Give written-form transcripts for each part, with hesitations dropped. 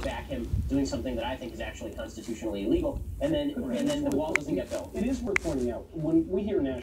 back him doing something that I think is actually constitutionally illegal, and then the wall doesn't get built. It is worth pointing out, when we hear national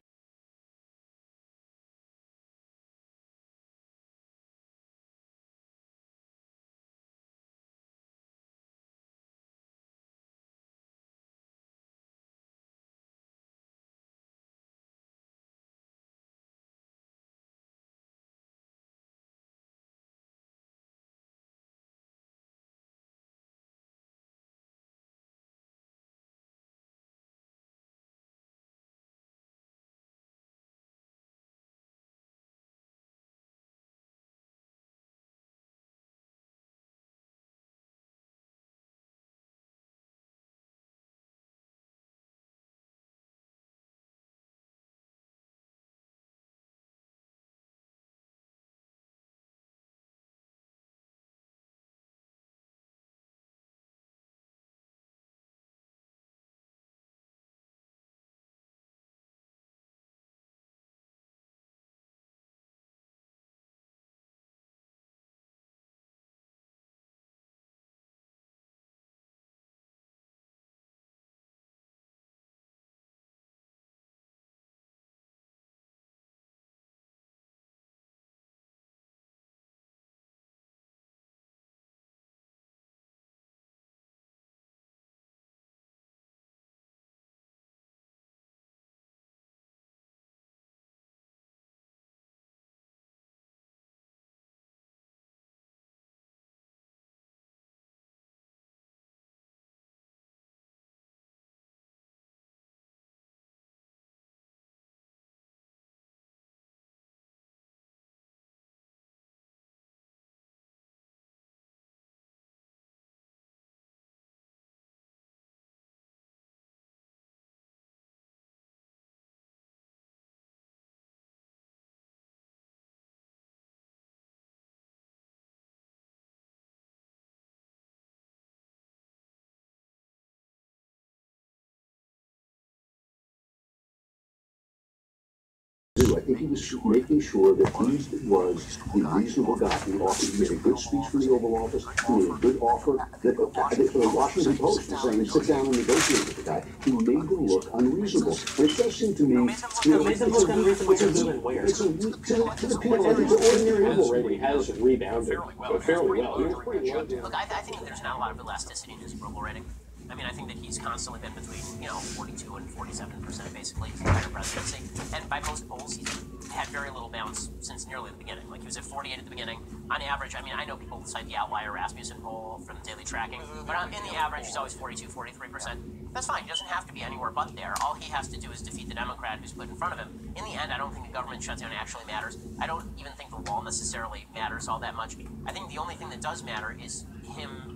I think he was making sure that he was the reasonable guy. He made a good speech from the Oval Office. He made a good offer. The Washington Post was saying, sit down and negotiate with the guy. He made them look unreasonable. And it does seem to me... Made them look unreasonable to the people, I think the ordinary level rating has rebounded fairly well. Look, I think that there's not a lot of elasticity in his approval rating. I mean, I think that he's constantly been between, 42 and 47% basically his entire presidency. And by most polls, he's had very little bounce since nearly the beginning. Like, he was at 48 at the beginning. On average, I mean, I know people cite the outlier Rasmussen poll from the daily tracking, but in the average, he's always 42, 43%. That's fine. He doesn't have to be anywhere but there. All he has to do is defeat the Democrat who's put in front of him. In the end, I don't think the government shutdown actually matters. I don't even think the wall necessarily matters all that much. I think the only thing that does matter is him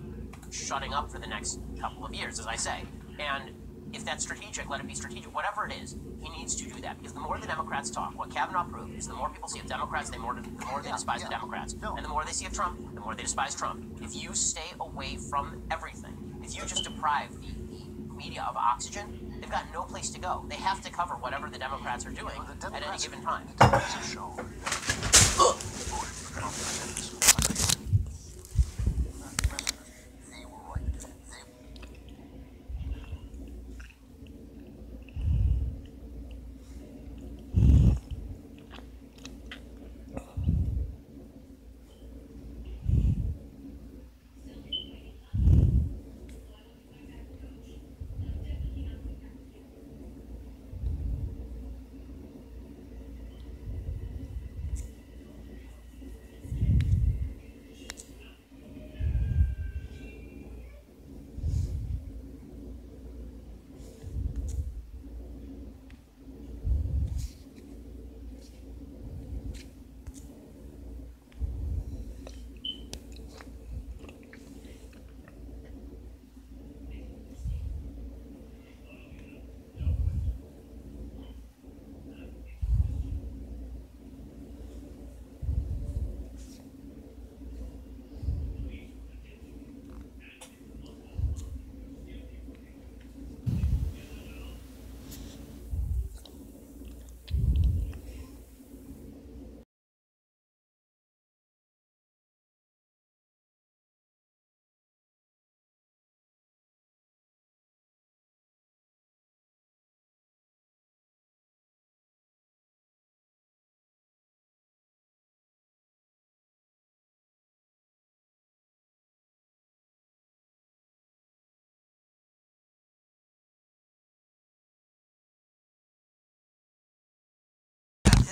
shutting up for the next couple of years, as I say. And if that's strategic, let it be strategic. Whatever it is, he needs to do that. Because the more the Democrats talk, what Kavanaugh proved is the more people see of Democrats, the more they despise the Democrats. And the more they see of Trump, the more they despise Trump. If you stay away from everything, if you just deprive the media of oxygen, they've got no place to go. They have to cover whatever the Democrats are doing at any given time.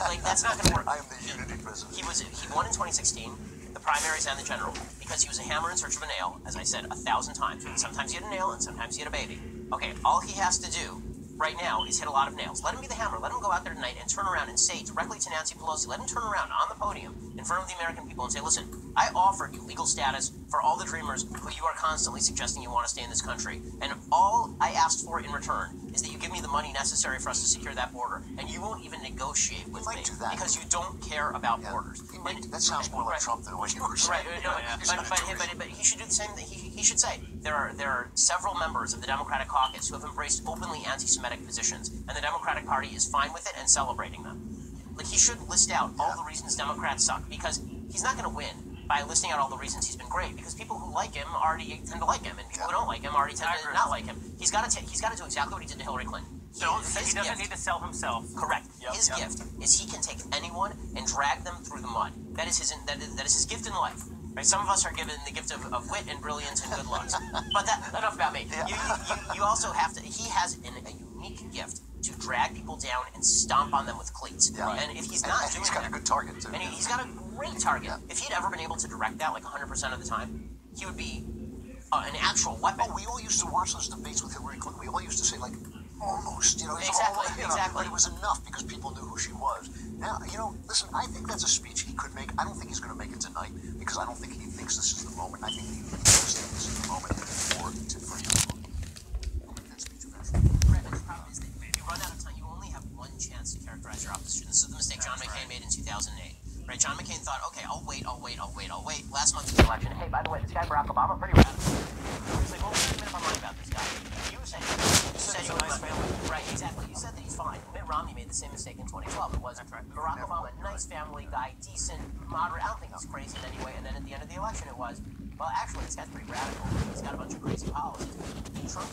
like that's not going to work. I am the unity president. He won in 2016, the primaries and the general, because he was a hammer in search of a nail, as I said 1,000 times. Sometimes he had a nail, and sometimes he had a baby. Okay, all he has to do right now is hit a lot of nails. Let him be the hammer. Let him go out there tonight and turn around and say directly to Nancy Pelosi, let him turn around on the podium in front of the American people and say, listen, I offered you legal status for all the dreamers who you are constantly suggesting you want to stay in this country. And all I asked for in return is that you give me the money necessary for us to secure that border. And you won't even negotiate with me because you don't care about borders. That sounds more like Trump than what you were saying. But he should do the same thing. He should say there are several members of the Democratic caucus who have embraced openly anti-Semitic positions, and the Democratic Party is fine with it and celebrating them. Like, he should list out all the reasons Democrats suck, because he's not going to win by listing out all the reasons he's been great, because people who like him already tend to like him, and people who don't like him already tend to not like him. He's got to do exactly what he did to Hillary Clinton. He doesn't need to sell himself. Correct. His gift is he can take anyone and drag them through the mud. That is his gift in life. Right? Some of us are given the gift of wit and brilliance and good looks. But enough about me. You also have to. He has a unique gift to drag people down and stomp on them with cleats. Yeah. And if he's not doing he's got that, a good target too. and he's got a great target. Yeah. If he'd ever been able to direct that like 100% of the time, he would be an actual weapon. Oh, we all used to watch those debates with Hillary Clinton. We all used to say like, almost, Exactly. But it was enough because people knew who she was. Now, listen, I think that's a speech he could make. I don't think he's going to make it tonight because I don't think he thinks this is the moment. I think he does think this is the moment for him to make that speech eventually. Right, but the problem is that you run out of time. You only have one chance to characterize your opposition. This is the mistake John McCain made in 2008. Right, John McCain thought, okay, I'll wait. Last month's election, hey, by the way, this guy Barack Obama, pretty radical. He's like, well, wait a minute, I'm lying about this guy. You were saying, you were nice family. Right, exactly. You said that he's fine. Mitt Romney made the same mistake in 2012. It was Barack Obama, nice family guy, decent, moderate. I don't think he's crazy in any way. And then at the end of the election, it was, well, actually, this guy's pretty radical. He's got a bunch of crazy policies. Trump.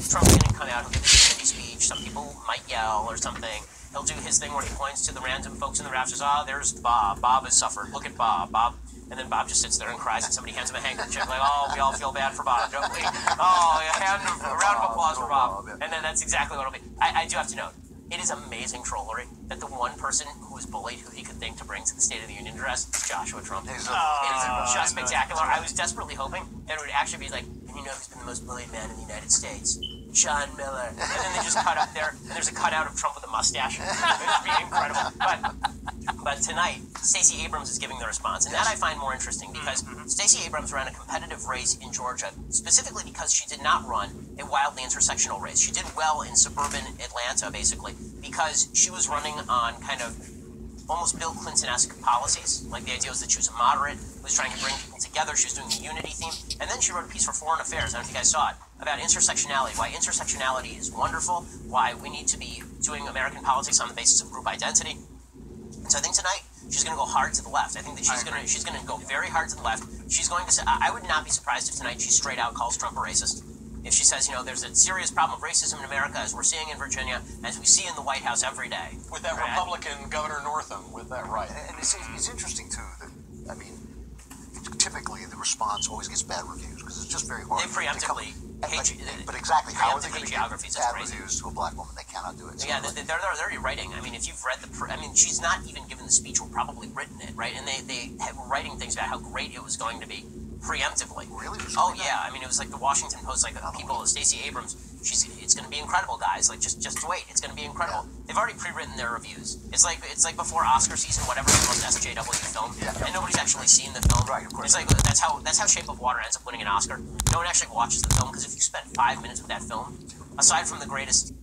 Trump's going to come out, he'll give his unity speech, some people might yell or something. He'll do his thing where he points to the random folks in the rafters. Oh, there's Bob. Bob has suffered. Look at Bob. Bob. And then Bob just sits there and cries, and somebody hands him a handkerchief, like, oh, we all feel bad for Bob, don't we? Oh, a round of applause for Bob. And then that's exactly what it'll be. I do have to note, it is amazing trollery that the one person who was bullied, who he could think to bring to the State of the Union address, is Joshua Trump. It is just spectacular. I was desperately hoping that it would actually be like, and you know who's been the most bullied man in the United States? John Miller. And then they just cut up there, and there's a cutout of Trump with a mustache. It would be incredible. But tonight, Stacey Abrams is giving the response, and that I find more interesting because Stacey Abrams ran a competitive race in Georgia, specifically because she did not run a wildly intersectional race. She did well in suburban Atlanta, basically, because she was running on kind of almost Bill Clinton-esque policies. Like the idea was that she was a moderate, was trying to bring people together, she was doing the unity theme, and then she wrote a piece for Foreign Affairs, I don't know if you guys saw it, about intersectionality, why intersectionality is wonderful, why we need to be doing American politics on the basis of group identity. And so I think tonight she's going to go hard to the left. I think that she's going to go very hard to the left. She's going to say, I would not be surprised if tonight she straight out calls Trump a racist. If she says, you know, there's a serious problem of racism in America, as we're seeing in Virginia, as we see in the White House every day. With that Republican Governor Northam, with that right. And it's interesting, too, that, I mean, typically the response always gets bad reviews, because it's just very hard. They preemptively but exactly, how are they going to get geographies? bad reviews to a black woman? They cannot do it. So yeah, they're already writing. I mean, if you've read she's not even given the speech or probably written it, right? And they were writing things about how great it was going to be preemptively. Really? Oh yeah, I mean, it was like the Washington Post, like the people, Stacey Abrams, it's going to be incredible, guys. Like just wait, it's going to be incredible. Yeah. They've already pre-written their reviews. It's like before Oscar season, whatever the most SJW film, and nobody's actually seen the film. Right, of course. It's like that's how Shape of Water ends up winning an Oscar. No one actually watches the film because if you spent 5 minutes with that film, aside from the greatest.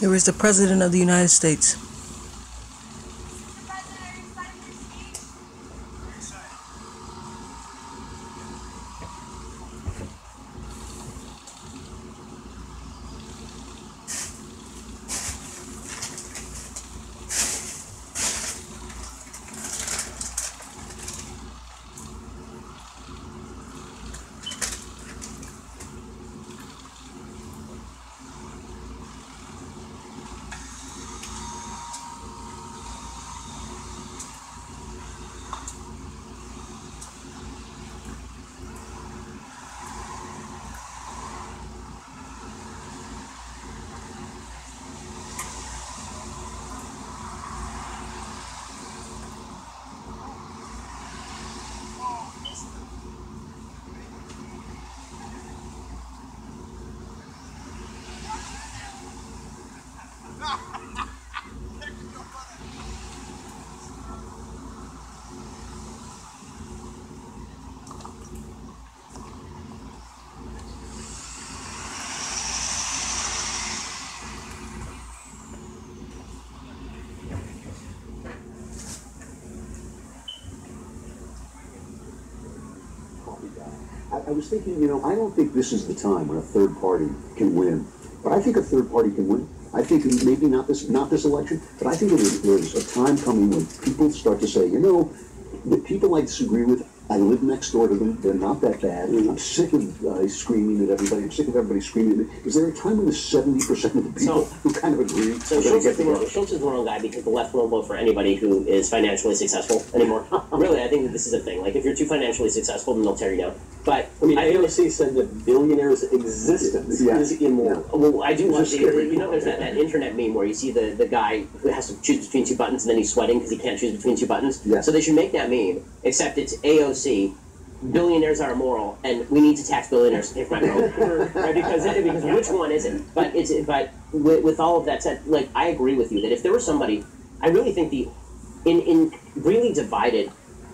Here is the President of the United States. I was thinking, you know, I don't think this is the time when a third party can win, but I think a third party can win. I think maybe not this election, but I think there's a time coming when people start to say, you know, the people I disagree with, I live next door to them. They're not that bad. I'm sick of screaming at everybody. I'm sick of everybody screaming at me. Is there a time when the 70% of the people who kind of agree? So Schultz is the wrong guy because the left won't vote for anybody who is financially successful anymore. Really, I think that this is a thing. Like, if you're too financially successful, then they'll tear you down. But I mean, AOC said that billionaires' existence is immoral. Well, I do love you know, there's that internet meme where you see the guy who has to choose between two buttons and then he's sweating because he can't choose between two buttons. Yeah. So they should make that meme, except it's AOC. Billionaires are immoral, and we need to tax billionaires to pay for my vote. Right? Because which one isn't? But with all of that said, like, I agree with you that if there was somebody, I really think in really divided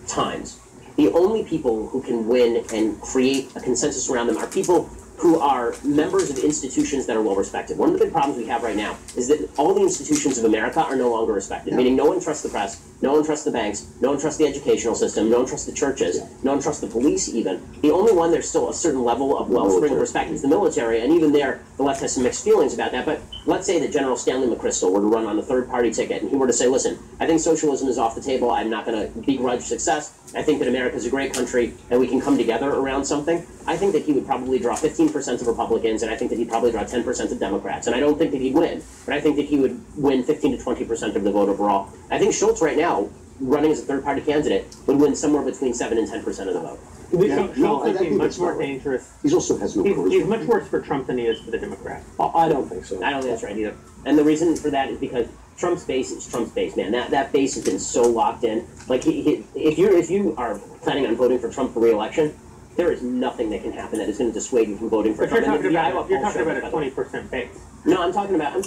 times, the only people who can win and create a consensus around them are people who are members of institutions that are well respected. One of the big problems we have right now is that all the institutions of America are no longer respected, meaning no one trusts the press, no one trusts the banks, no one trusts the educational system, no one trusts the churches, no one trusts the police even. The only one there's still a certain level of wellspring of respect is the military, and even there, the left has some mixed feelings about that. But let's say that General Stanley McChrystal were to run on a third-party ticket, and he were to say, listen, I think socialism is off the table, I'm not going to begrudge success, I think that America's a great country, and we can come together around something. I think that he would probably draw 15% of Republicans, and I think that he'd probably draw 10% of Democrats. And I don't think that he'd win, but I think that he would win 15 to 20% of the vote overall. I think Schultz right now, running as a third-party candidate, would win somewhere between 7 and 10% of the vote. Schultz would be much more dangerous. He also has no charisma. He's much worse for Trump than he is for the Democrats. I don't think so. I don't think that's right either. And the reason for that is because Trump's base is Trump's base, man. That base has been so locked in. Like, if you are planning on voting for Trump for re-election, there is nothing that can happen that is going to dissuade you from voting for Trump. You're talking about a 20% base. No, I'm talking about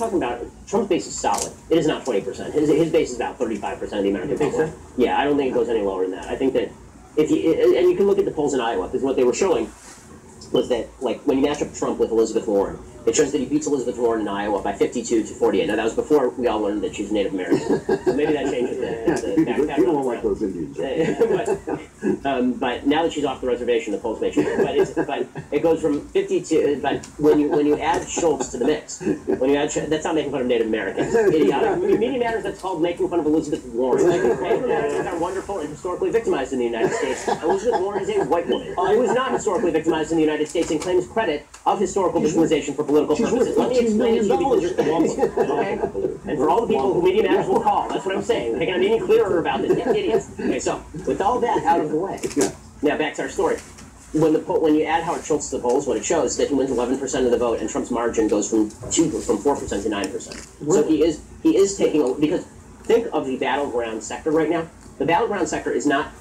Trump's base is solid. It is not 20%. His base is about 35% of the American public. So? Yeah, I don't think it goes any lower than that. I think that and you can look at the polls in Iowa, because what they were showing was that, like, when you match up Trump with Elizabeth Warren, it shows that he beats Elizabeth Warren in Iowa by 52 to 48. Now, that was before we all learned that she's Native American. So maybe that changes the People don't like those Indians. but now that she's off the reservation, the polls may change. But it goes from 52. But when you add Schultz to the mix, that's not making fun of Native Americans. Idiotic. Media Matters, that's called making fun of Elizabeth Warren. Native Americans are wonderful and historically victimized in the United States. Elizabeth Warren is a white woman who is not historically victimized in the United States and claims credit of historical victimization for political purposes. Let me explain it to you because you're the wrong one. Okay? And for all the people who Media Matters will call, that's what I'm saying. They can be any clearer about this. Idiots. Okay, so with all that out of the way, now back to our story. When you add Howard Schultz to the polls, what it shows is that he wins 11% of the vote, and Trump's margin goes from 4% to 9%. So he is taking because think of the battleground sector right now. The battleground sector is not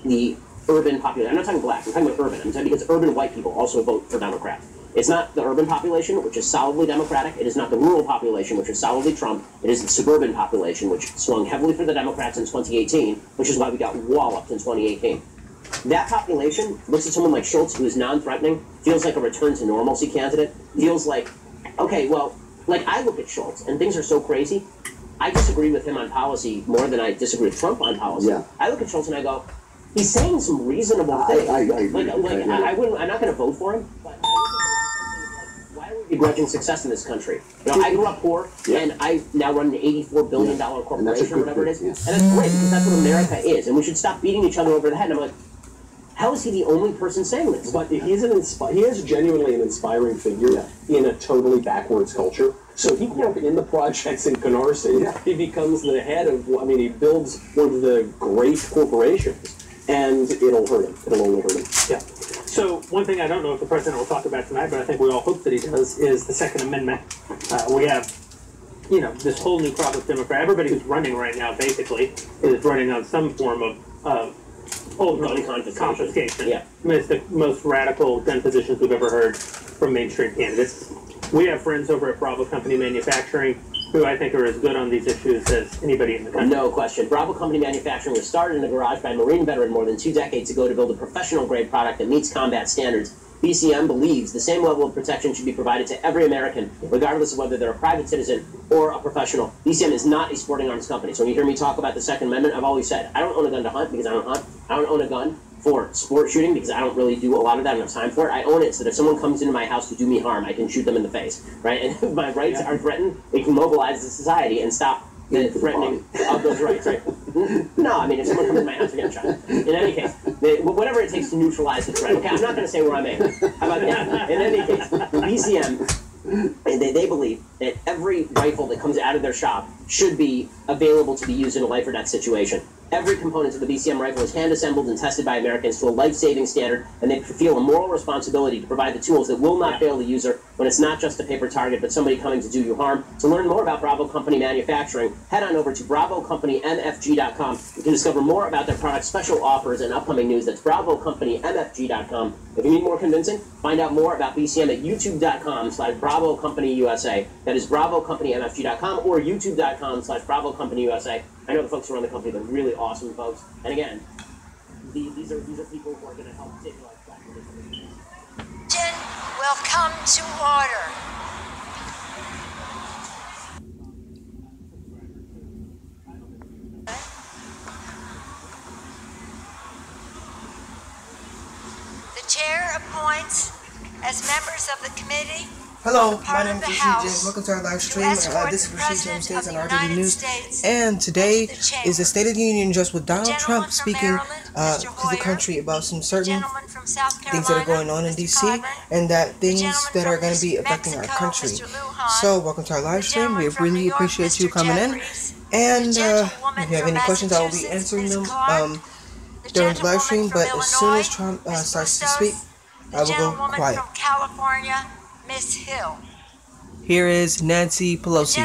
the urban population. I'm not talking black. I'm talking about urban. I'm talking because urban white people also vote for Democrats. It's not the urban population, which is solidly Democratic. It is not the rural population, which is solidly Trump. It is the suburban population, which swung heavily for the Democrats in 2018, which is why we got walloped in 2018. That population looks at someone like Schultz, who is non-threatening, feels like a return to normalcy candidate, feels like, okay, well, like, I look at Schultz, and things are so crazy. I disagree with him on policy more than I disagree with Trump on policy. Yeah. I look at Schultz and I go, he's saying some reasonable things. I agree. I wouldn't. I'm not going to vote for him. But I look at him, why are we begrudging success in this country? You know, I grew up poor, and I now run an $84 billion corporation, or whatever it is, and that's great because that's what America is. And we should stop beating each other over the head. And I'm like, how is he the only person saying this? But he's he is genuinely an inspiring figure in a totally backwards culture. So he grew up in the projects in Canarsie. Yeah. He becomes the head of, he builds one of the great corporations, and it'll hurt him. It'll only hurt him. Yeah. So one thing I don't know if the president will talk about tonight, but I think we all hope that he does, is the Second Amendment. We have, this whole new crop of Democrat. Everybody who's running right now, basically, is running on some form of confiscation. Yeah. I mean, it's the most radical gun positions we've ever heard from mainstream candidates. We have friends over at Bravo Company Manufacturing who I think are as good on these issues as anybody in the country. No question. Bravo Company Manufacturing was started in a garage by a Marine veteran more than 2 decades ago to build a professional-grade product that meets combat standards. BCM believes the same level of protection should be provided to every American, regardless of whether they're a private citizen or a professional. BCM is not a sporting arms company. So when you hear me talk about the Second Amendment, I've always said, I don't own a gun to hunt because I don't hunt. I don't own a gun for sport shooting because I don't really do a lot of that. I don't have time for it. I own it so that if someone comes into my house to do me harm, I can shoot them in the face, right? And if my rights are threatened, it can mobilize the society and stop the threatening of those rights, right? No, I mean, if someone comes in my house, they're getting shot. In any case, whatever it takes to neutralize the threat. Okay, I'm not going to say where I'm at. How about that? In any case, BCM, they believe that every rifle that comes out of their shop should be available to be used in a life or death situation. Every component of the BCM rifle is hand-assembled and tested by Americans to a life-saving standard, and they feel a moral responsibility to provide the tools that will not fail the user when it's not just a paper target, but somebody coming to do you harm. To learn more about Bravo Company Manufacturing, head on over to BravoCompanyMFG.com. You can discover more about their products, special offers, and upcoming news. That's BravoCompanyMFG.com. If you need more convincing, find out more about BCM at YouTube.com/BravoCompanyUSA. That is BravoCompanyMFG.com or YouTube.com/BravoCompanyUSA. I know the folks who run the company, they're really awesome folks. And again, these are people who are going to help save your life back. Will come to order. The chair appoints as members of the committee. Hello, my name is Rashid James. Welcome to our live stream. This is Rashid James Stays on RJD News. And today is the State of the Union address with Donald Trump speaking to the country about some certain things that are going on in D.C. and that things that are going to be affecting our country. So, welcome to our live stream. We really appreciate you coming in. And if you have any questions, I will be answering them during the live stream. But as soon as Trump starts to speak, I will go quiet. Miss Hill. Here is Nancy Pelosi,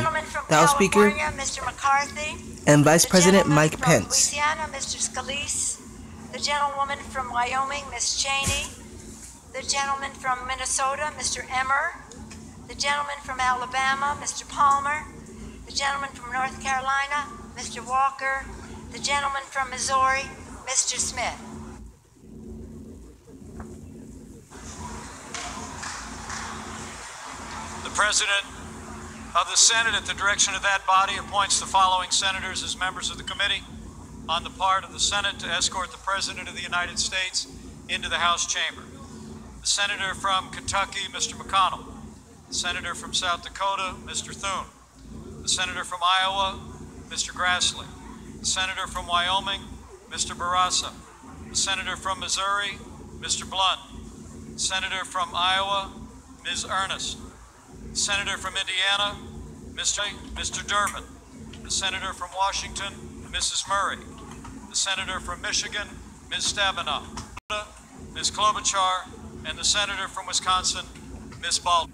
the House Speaker, Mr. McCarthy, and Vice President Mike Pence. Louisiana, Mr. Scalise, the gentlewoman from Wyoming, Miss Cheney, the gentleman from Minnesota, Mr. Emmer, the gentleman from Alabama, Mr. Palmer, the gentleman from North Carolina, Mr. Walker, the gentleman from Missouri, Mr. Smith. The President of the Senate, at the direction of that body, appoints the following senators as members of the committee on the part of the Senate to escort the President of the United States into the House chamber. The Senator from Kentucky, Mr. McConnell. The Senator from South Dakota, Mr. Thune. The Senator from Iowa, Mr. Grassley. The Senator from Wyoming, Mr. Barraza. The Senator from Missouri, Mr. Blunt. The Senator from Iowa, Ms. Ernest. The Senator from Indiana, Mr. Durbin. The Senator from Washington, Mrs. Murray. The Senator from Michigan, Ms. Stabenow. Ms. Klobuchar, and the Senator from Wisconsin, Ms. Baldwin.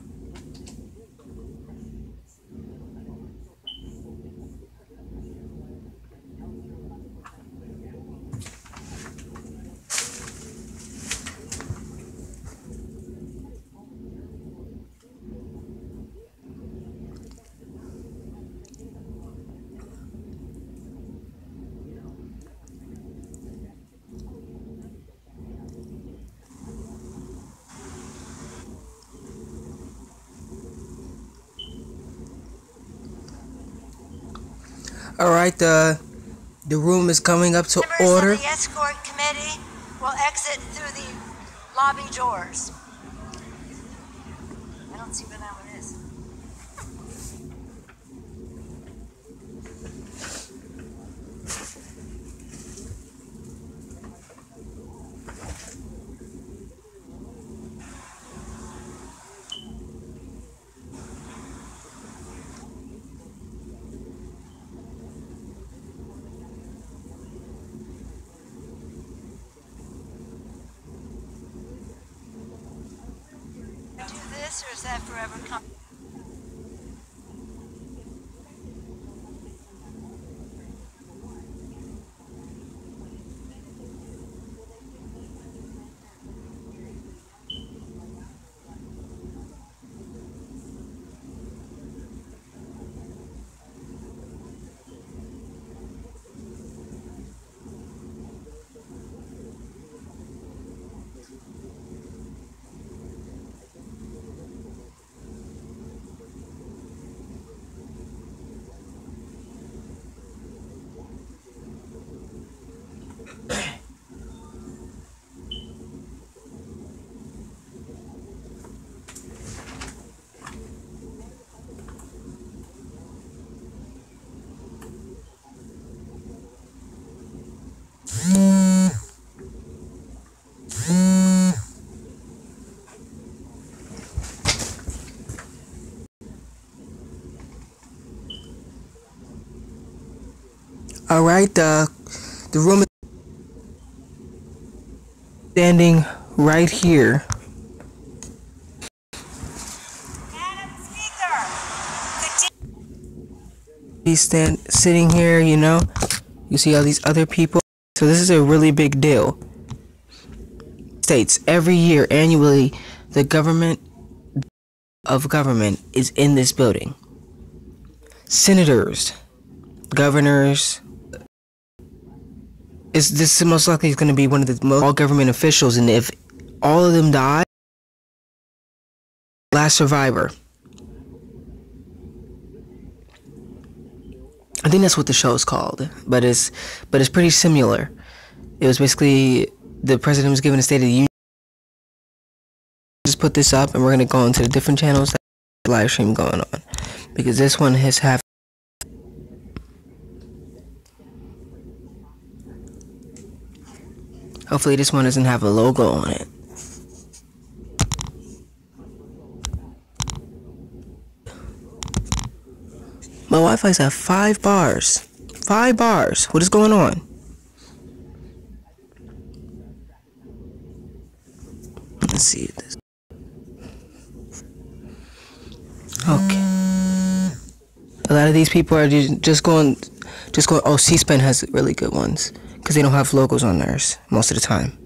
Alright, the room is coming up to order. Members of the escort committee will exit through the lobby doors. I don't see where that one is. Do this, or is that forever come? Alright, the room is standing right here. Madam Speaker, He's sitting here, you know. You see all these other people. So this is a really big deal. States every year, annually, the government is in this building. Senators, governors. This is most likely going to be one of the most all government officials, and if all of them die, last survivor. I think that's what the show is called, but it's pretty similar. It was basically the president was given a State of the Union. Just put this up, and we're gonna go into the different channels that have live stream going on, because this one has have. Hopefully this one doesn't have a logo on it. My Wi-Fi's at 5 bars. 5 bars. What is going on? Let's see this. Okay. A lot of these people are just going. Oh, C-SPAN has really good ones because they don't have logos on theirs most of the time.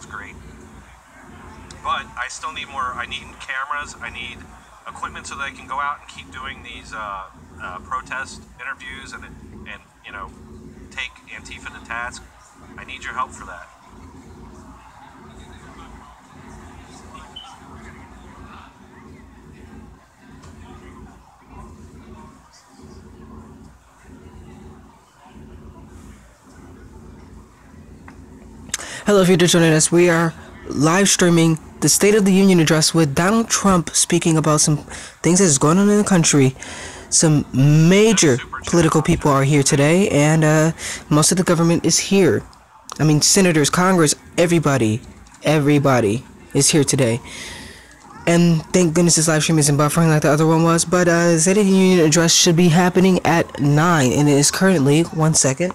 sounds great. But I still need more. I need cameras. I need equipment so that I can go out and keep doing these protest interviews and you know, take Antifa to task. I need your help for that. Hello, if you're just joining us, we are live streaming the State of the Union address with Donald Trump speaking about some things that's going on in the country. Some major political people are here today, and most of the government is here. I mean, senators, Congress, everybody is here today. And thank goodness this live stream isn't buffering like the other one was, but the State of the Union address should be happening at 9, and it is currently, 1 second.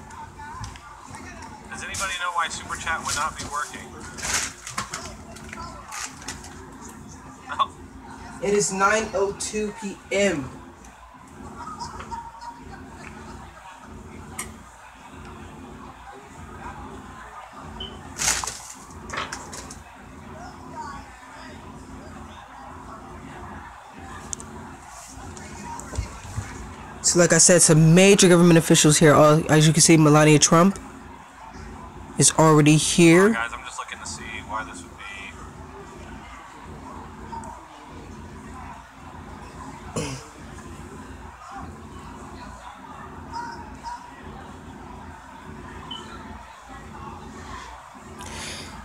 Does anybody know why Super Chat would not be working? No. It is 9:02 p.m. So like I said, some major government officials here. As you can see, Melania Trump is already here. Guys, I'm just looking to see why this would be.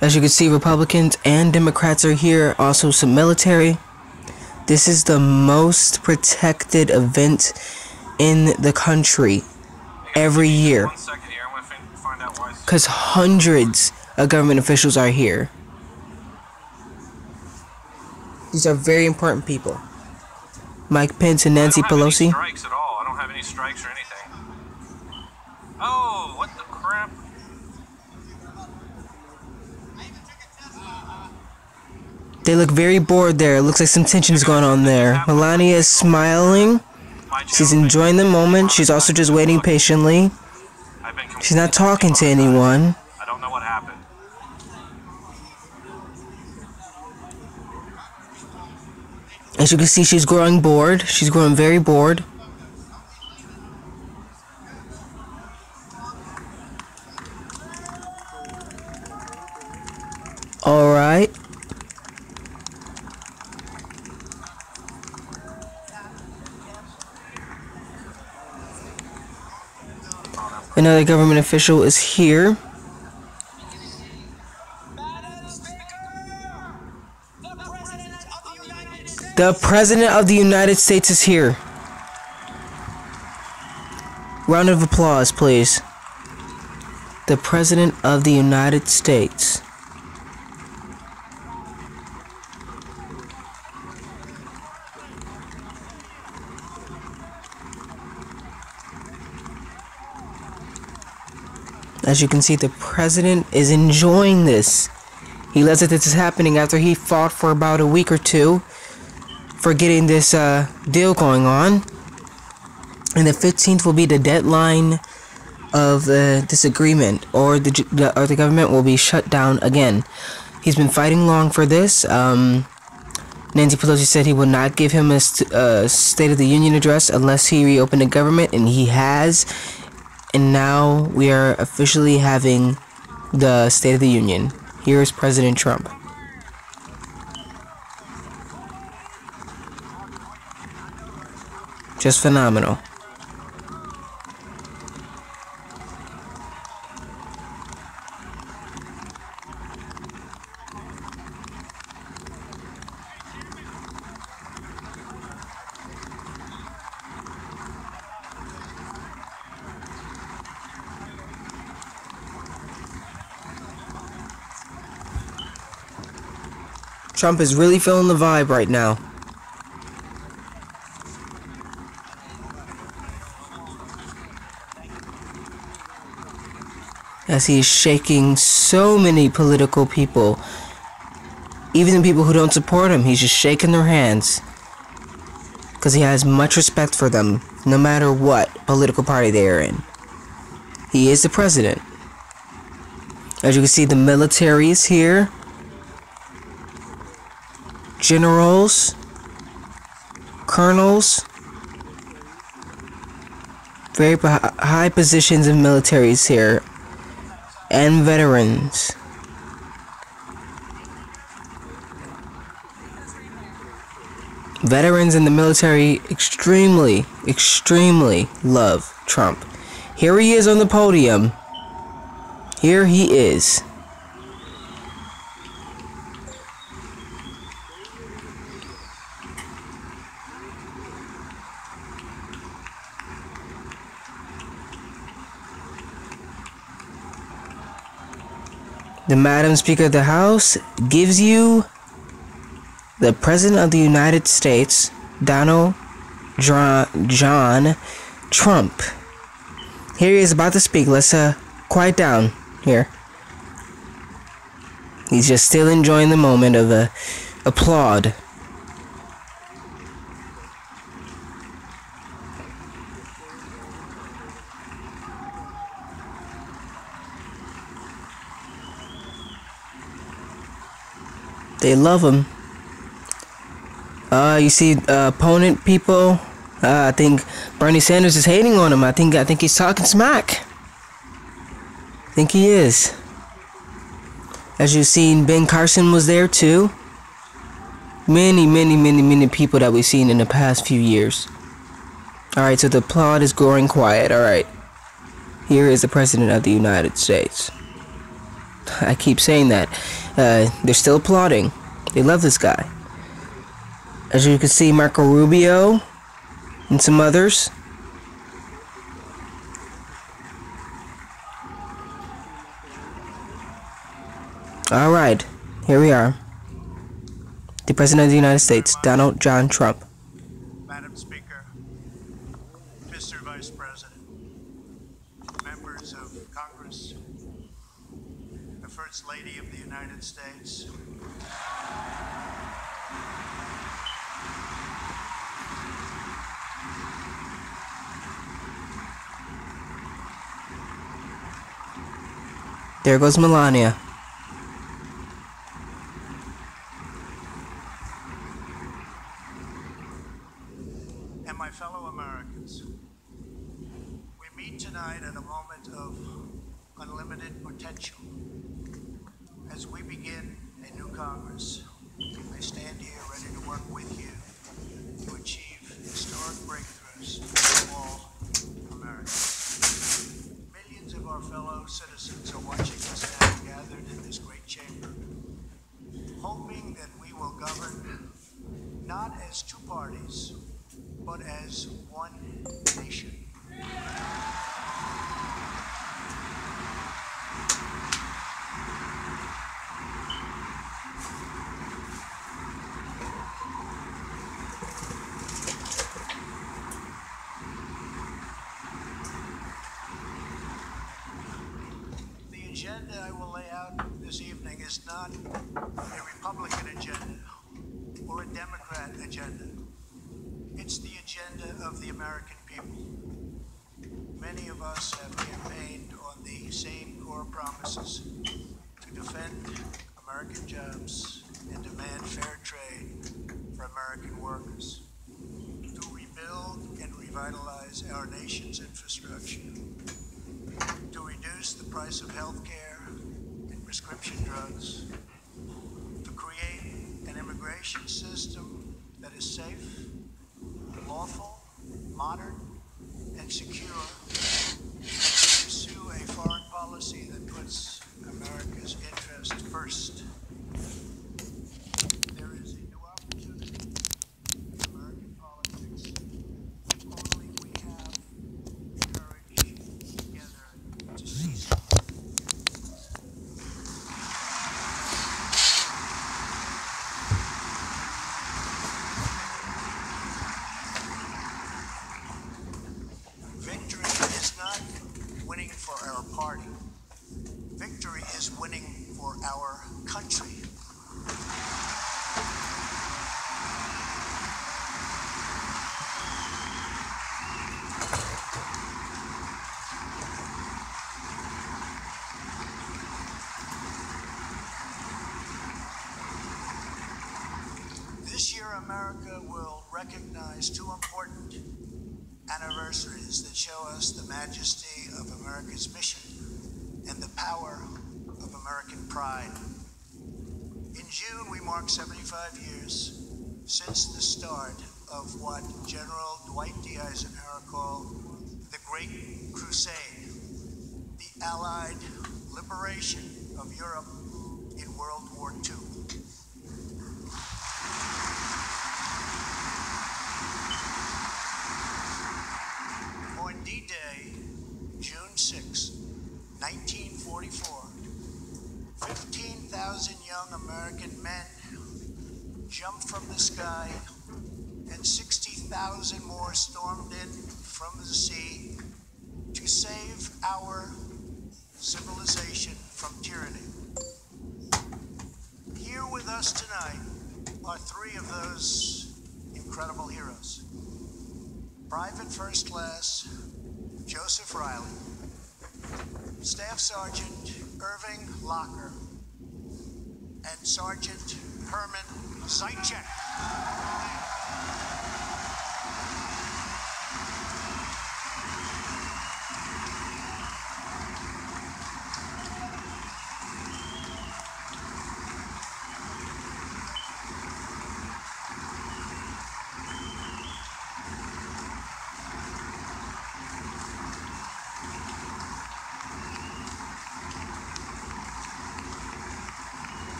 As you can see, Republicans and Democrats are here. Also some military. This is the most protected event in the country every year. Because hundreds of government officials are here. These are very important people. Mike Pence and Nancy Pelosi. I don't have any strikes at all. I don't have any strikes or anything. Oh, what the crap? They look very bored there. It looks like some tension is going on there. Melania is smiling. She's enjoying the moment. She's also just waiting patiently. She's not talking to anyone. I don't know what happened. As you can see, she's growing bored. She's growing very bored. Alright. Another government official is here. The President of the United States is here. Round of applause, please. The President of the United States. As you can see, the president is enjoying this. He loves that this is happening after he fought for about a week or two for getting this deal going on. And the 15th will be the deadline of this agreement, or the government will be shut down again. He's been fighting long for this. Nancy Pelosi said he would not give him a State of the Union address unless he reopened the government, and he has. And now we are officially having the State of the Union. Here is President Trump. Just phenomenal. Trump is really feeling the vibe right now. As he is shaking so many political people. Even the people who don't support him, he's just shaking their hands. Because he has much respect for them, no matter what political party they are in. He is the president. As you can see, the military is here. Generals, colonels, very high positions in militaries here, and veterans. Veterans in the military extremely love Trump. Here he is on the podium. Here he is. The Madam Speaker of the House gives you the President of the United States, Donald John Trump. Here he is about to speak. Let's quiet down here. He's just still enjoying the moment of applaud. They love him. You see, opponent people. I think Bernie Sanders is hating on him. I think he's talking smack. I think he is. As you've seen, Ben Carson was there too. Many people that we've seen in the past few years. Alright, so the applaud is growing quiet. Alright. Here is the President of the United States. I keep saying that. They're still applauding. They love this guy. As you can see, Marco Rubio and some others. Alright, here we are. The President of the United States, Donald John Trump. Madam Speaker, Mr. Vice President, members of Congress, the First Lady of the United States, there goes Melania. and my fellow Americans. We meet tonight at a moment of unlimited potential. As we begin a new Congress, I stand here ready to work with you to achieve historic breakthroughs for all Americans. Millions of our fellow citizens are watching us now gathered in this great chamber, hoping that we will govern not as two parties, but as one nation. The agenda I will lay out this evening is not a Republican agenda or a Democrat agenda. It's the agenda of the American people. Many of us have campaigned on the same core promises to defend American jobs and demand fair trade for American workers, to rebuild and revitalize our nation's infrastructure, to reduce the price of health care and prescription drugs, to create an immigration system that is safe, lawful, modern, and secure, and to pursue a foreign policy that puts America's interest first. There is a new opportunity in American politics if only we have the courage together to seize it. Victory is not winning for our party. Victory is winning for our country. will recognize two important anniversaries that show us the majesty of America's mission and the power of American pride. In June, we mark 75 years since the start of what General Dwight D. Eisenhower called the Great Crusade, the Allied liberation of Europe in World War II. On D-Day, June 6, 1944, 15,000 young American men jumped from the sky and 60,000 more stormed in from the sea to save our civilization from tyranny. Here with us tonight are three of those incredible heroes. Private First Class Joseph Riley, Staff Sergeant Irving Locker, and Sergeant Herman Zaitchek.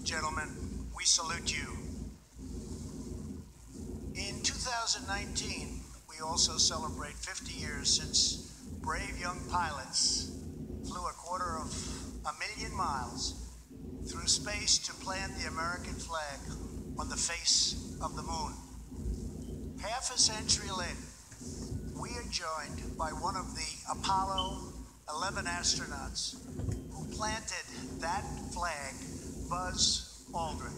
Gentlemen, we salute you. In 2019, we also celebrate 50 years since brave young pilots flew 250,000 miles through space to plant the American flag on the face of the moon. Half a century later, we are joined by one of the Apollo 11 astronauts who planted that flag, Buzz Aldrin.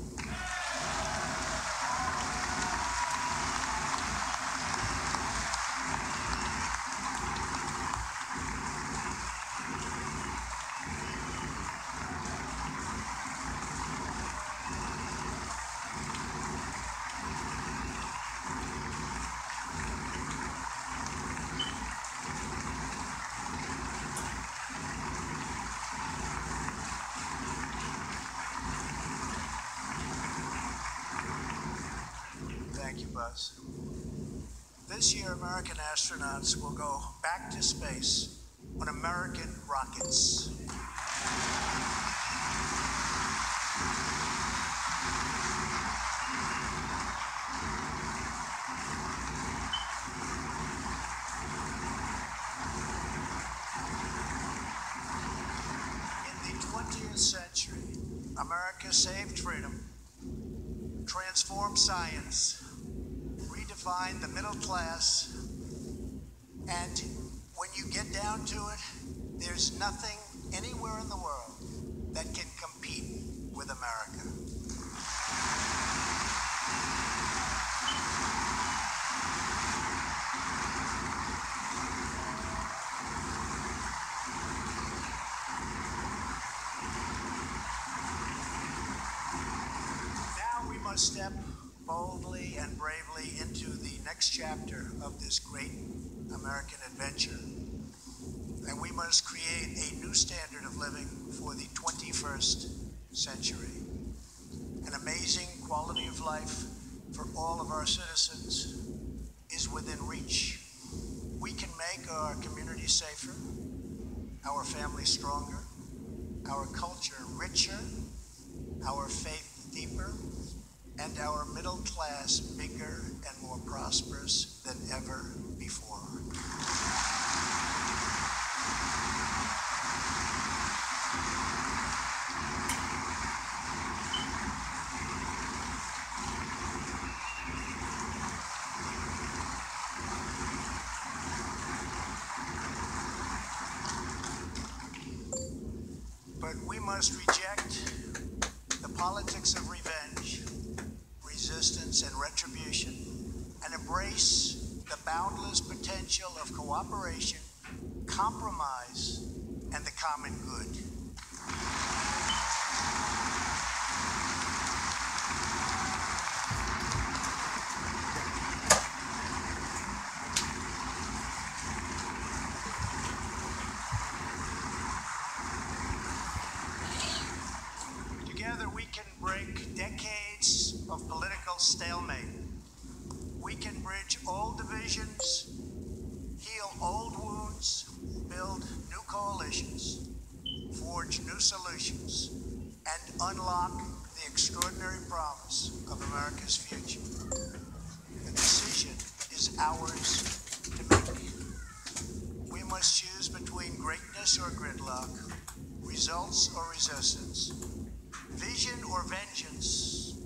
Thank you, Buzz. This year, American astronauts will go back to space on American rockets. In the 20th century, America saved freedom, transformed science, redefined the middle class, and when you get down to it, there's nothing anywhere in the world that can compete with America. Now we must step boldly and bravely into the next chapter of this great American adventure. And we must create a new standard of living for the 21st century. An amazing quality of life for all of our citizens is within reach. We can make our community safer, our families stronger, our culture richer, our faith deeper, and our middle class bigger and more prosperous than ever before. But we must reject the politics of revenge, resistance, and retribution, and embrace the boundless potential of cooperation, compromise, and the common good. Together we can break decades of political stalemate. We can bridge old divisions, heal old wounds, build new coalitions, forge new solutions, and unlock the extraordinary promise of America's future. The decision is ours to make. We must choose between greatness or gridlock, results or resistance, vision or vengeance,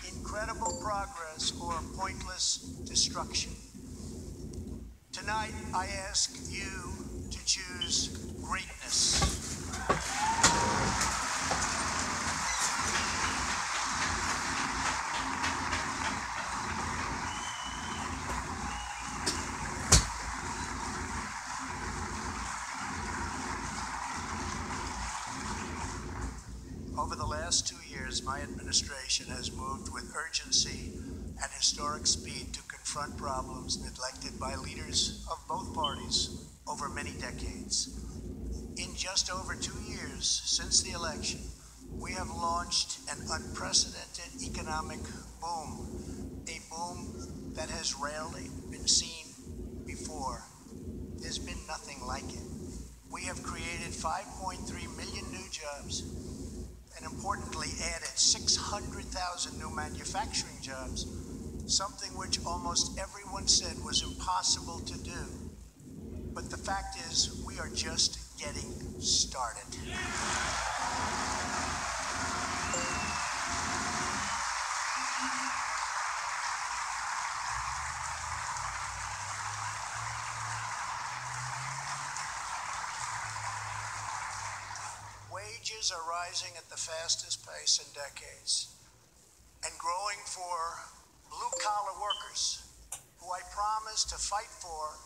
incredible progress or pointless destruction. Tonight, I ask you to choose greatness. Over the last 2 years, my administration has moved with urgency and historic speed to confront problems neglected by leaders of both parties over many decades. In just over 2 years since the election, we have launched an unprecedented economic boom, a boom that has rarely been seen before. There's been nothing like it. We have created 5.3 million new jobs, and importantly added 600,000 new manufacturing jobs, something which almost everyone said was impossible to do. But the fact is, we are just getting started. Wages are rising at the fastest pace in decades and growing for blue-collar workers who I promised to fight for.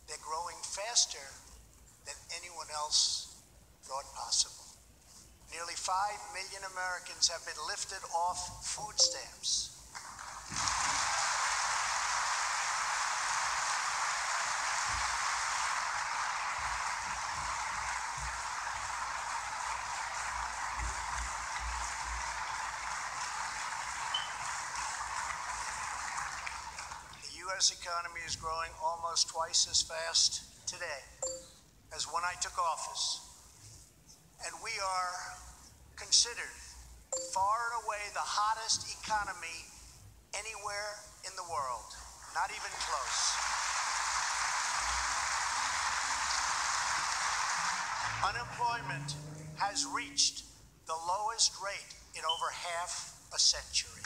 They're growing faster than anyone else thought possible. Nearly 5 million Americans have been lifted off food stamps. The U.S. economy is growing almost twice as fast today as when I took office. And we are considered far and away the hottest economy anywhere in the world, not even close. Unemployment has reached the lowest rate in over half a century.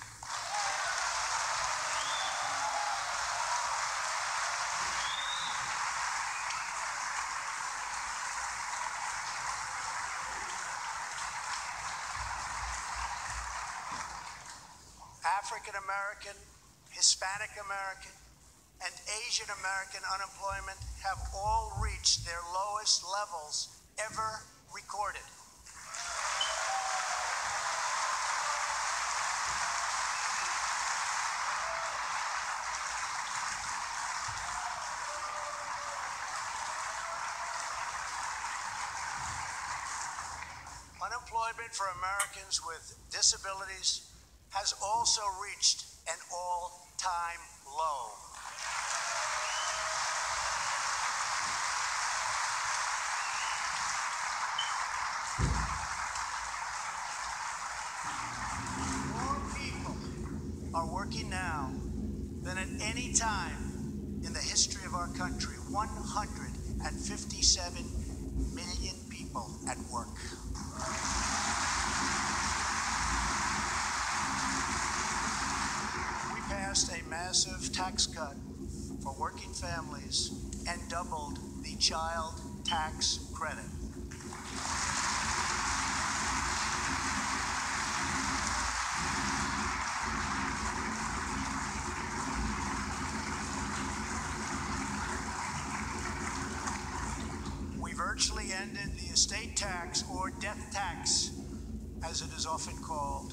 African American, Hispanic American, and Asian American unemployment have all reached their lowest levels ever recorded. Unemployment for Americans with disabilities has also reached an all-time low. More people are working now than at any time in the history of our country. 157 million people at work. Passed a massive tax cut for working families and doubled the child tax credit. estate tax, or death tax, as it is often called,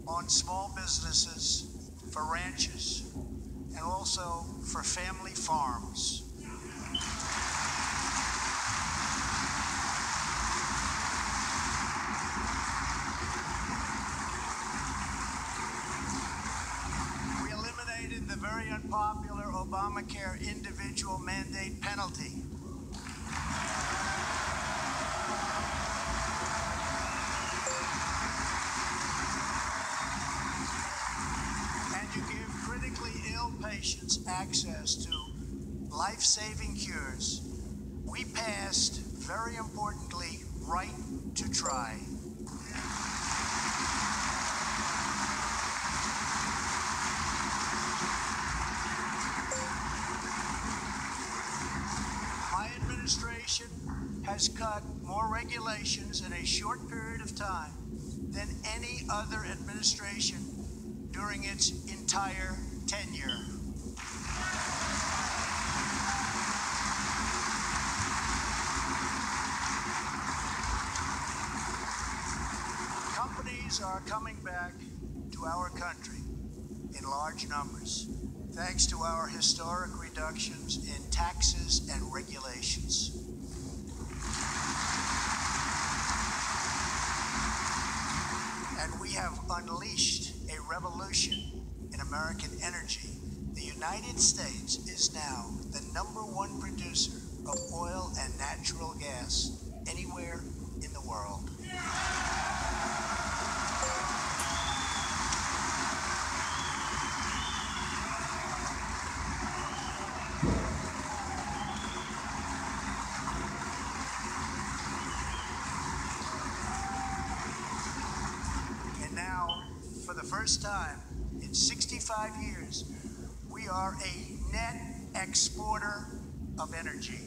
on small businesses, for ranches, and also for family farms. We eliminated the very unpopular Obamacare individual mandate penalty. And to give critically ill patients access to life-saving cures. We passed, very importantly, right to try. My administration has cut more regulations in a short period of time than any other administration during its entire tenure. Companies are coming back to our country in large numbers, thanks to our historic reductions in taxes and regulations. And we have unleashed a revolution in American energy. The United States is now the #1 producer of oil and natural gas anywhere in the world. And now, for the first time in 65 years, we are a net exporter of energy.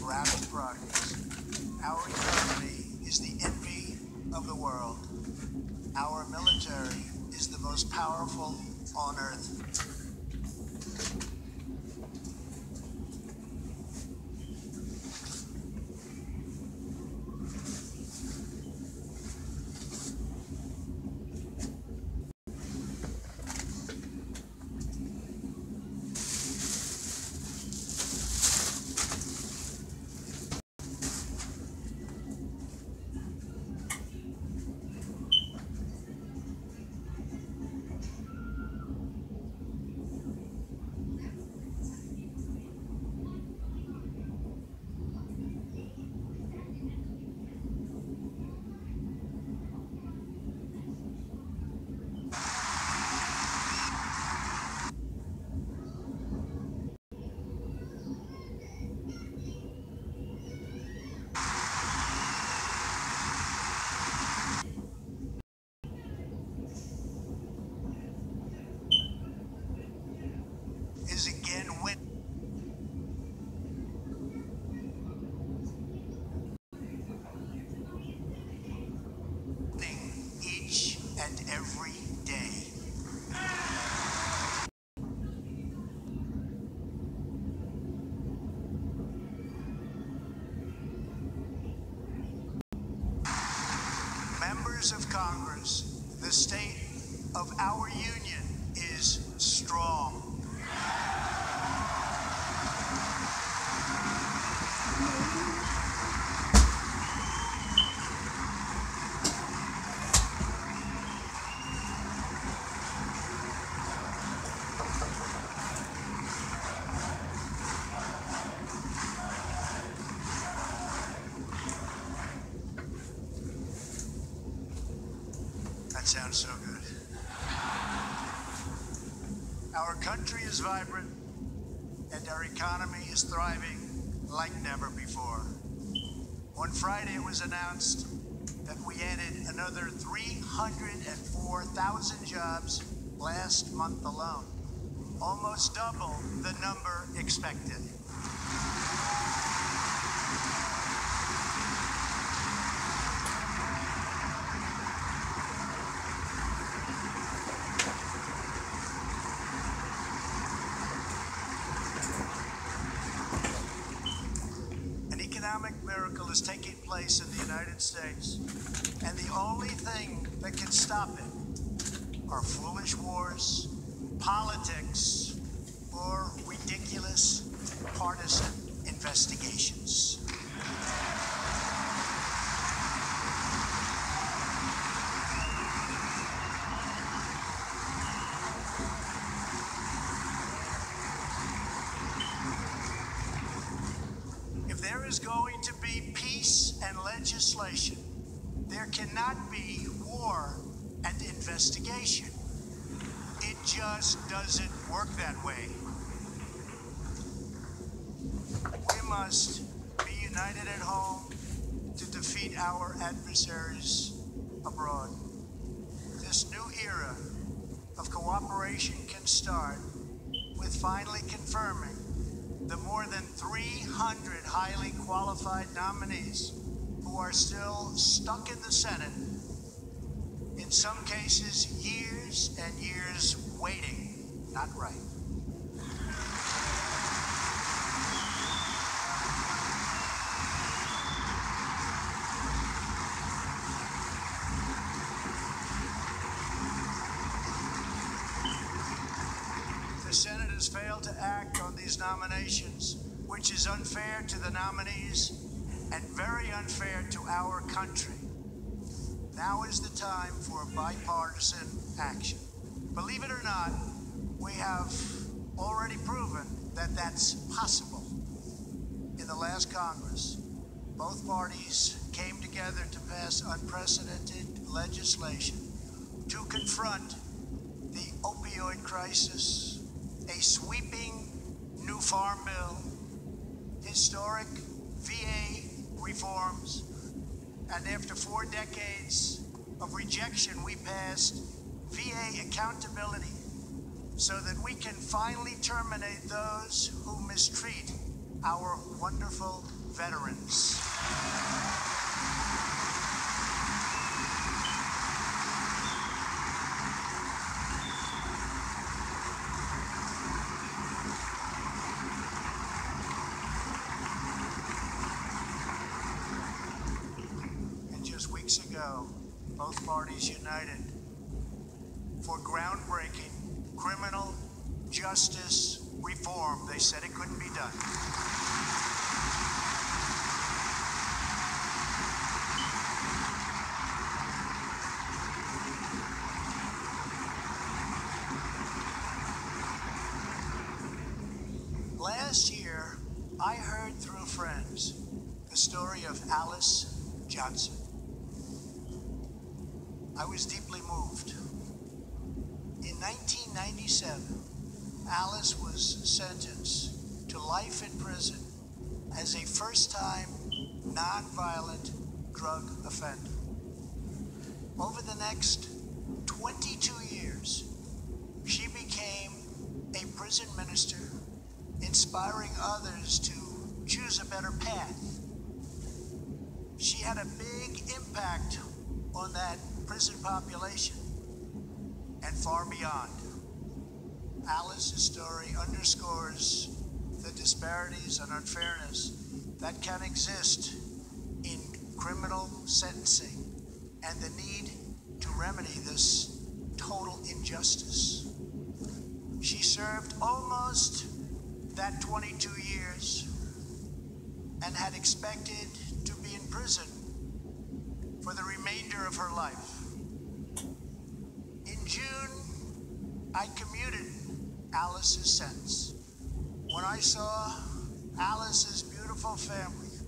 Rapid progress. Our economy is the envy of the world. Our military is the most powerful on earth. Is again winning each and every day. Members of Congress, the state of our union is strong. That sounds so good. Our country is vibrant, and our economy is thriving like never before. On Friday, it was announced that we added another 304,000 jobs last month alone, almost double the number expected. place in the United States. And the only thing that can stop it are foolish wars, politics, or ridiculous partisan investigations. If there is going to be peace and legislation, there cannot be war and investigation. It just doesn't work that way. We must be united at home to defeat our adversaries abroad. This new era of cooperation can start with finally confirming the more than 300 highly qualified nominees who are still stuck in the Senate, in some cases years and years waiting. Not right. The Senate has failed to act on these nominations, which is unfair to the nominees and very unfair to our country. Now is the time for bipartisan action. Believe it or not, we have already proven that that's possible. In the last Congress, both parties came together to pass unprecedented legislation to confront the opioid crisis, a sweeping new farm bill, historic VA reforms, and after 4 decades of rejection, we passed VA accountability so that we can finally terminate those who mistreat our wonderful veterans. Weeks ago, both parties united for groundbreaking criminal justice reform. They said it couldn't be done. Last year, I heard through friends the story of Alice Johnson. I was deeply moved. In 1997, Alice was sentenced to life in prison as a first-time nonviolent drug offender. Over the next 22 years, she became a prison minister, inspiring others to choose a better path. She had a big impact on that prison population and far beyond. Alice's story underscores the disparities and unfairness that can exist in criminal sentencing and the need to remedy this total injustice. She served almost that 22 years and had expected to be in prison for the remainder of her life. In June, I commuted Alice's sentence. When I saw Alice's beautiful family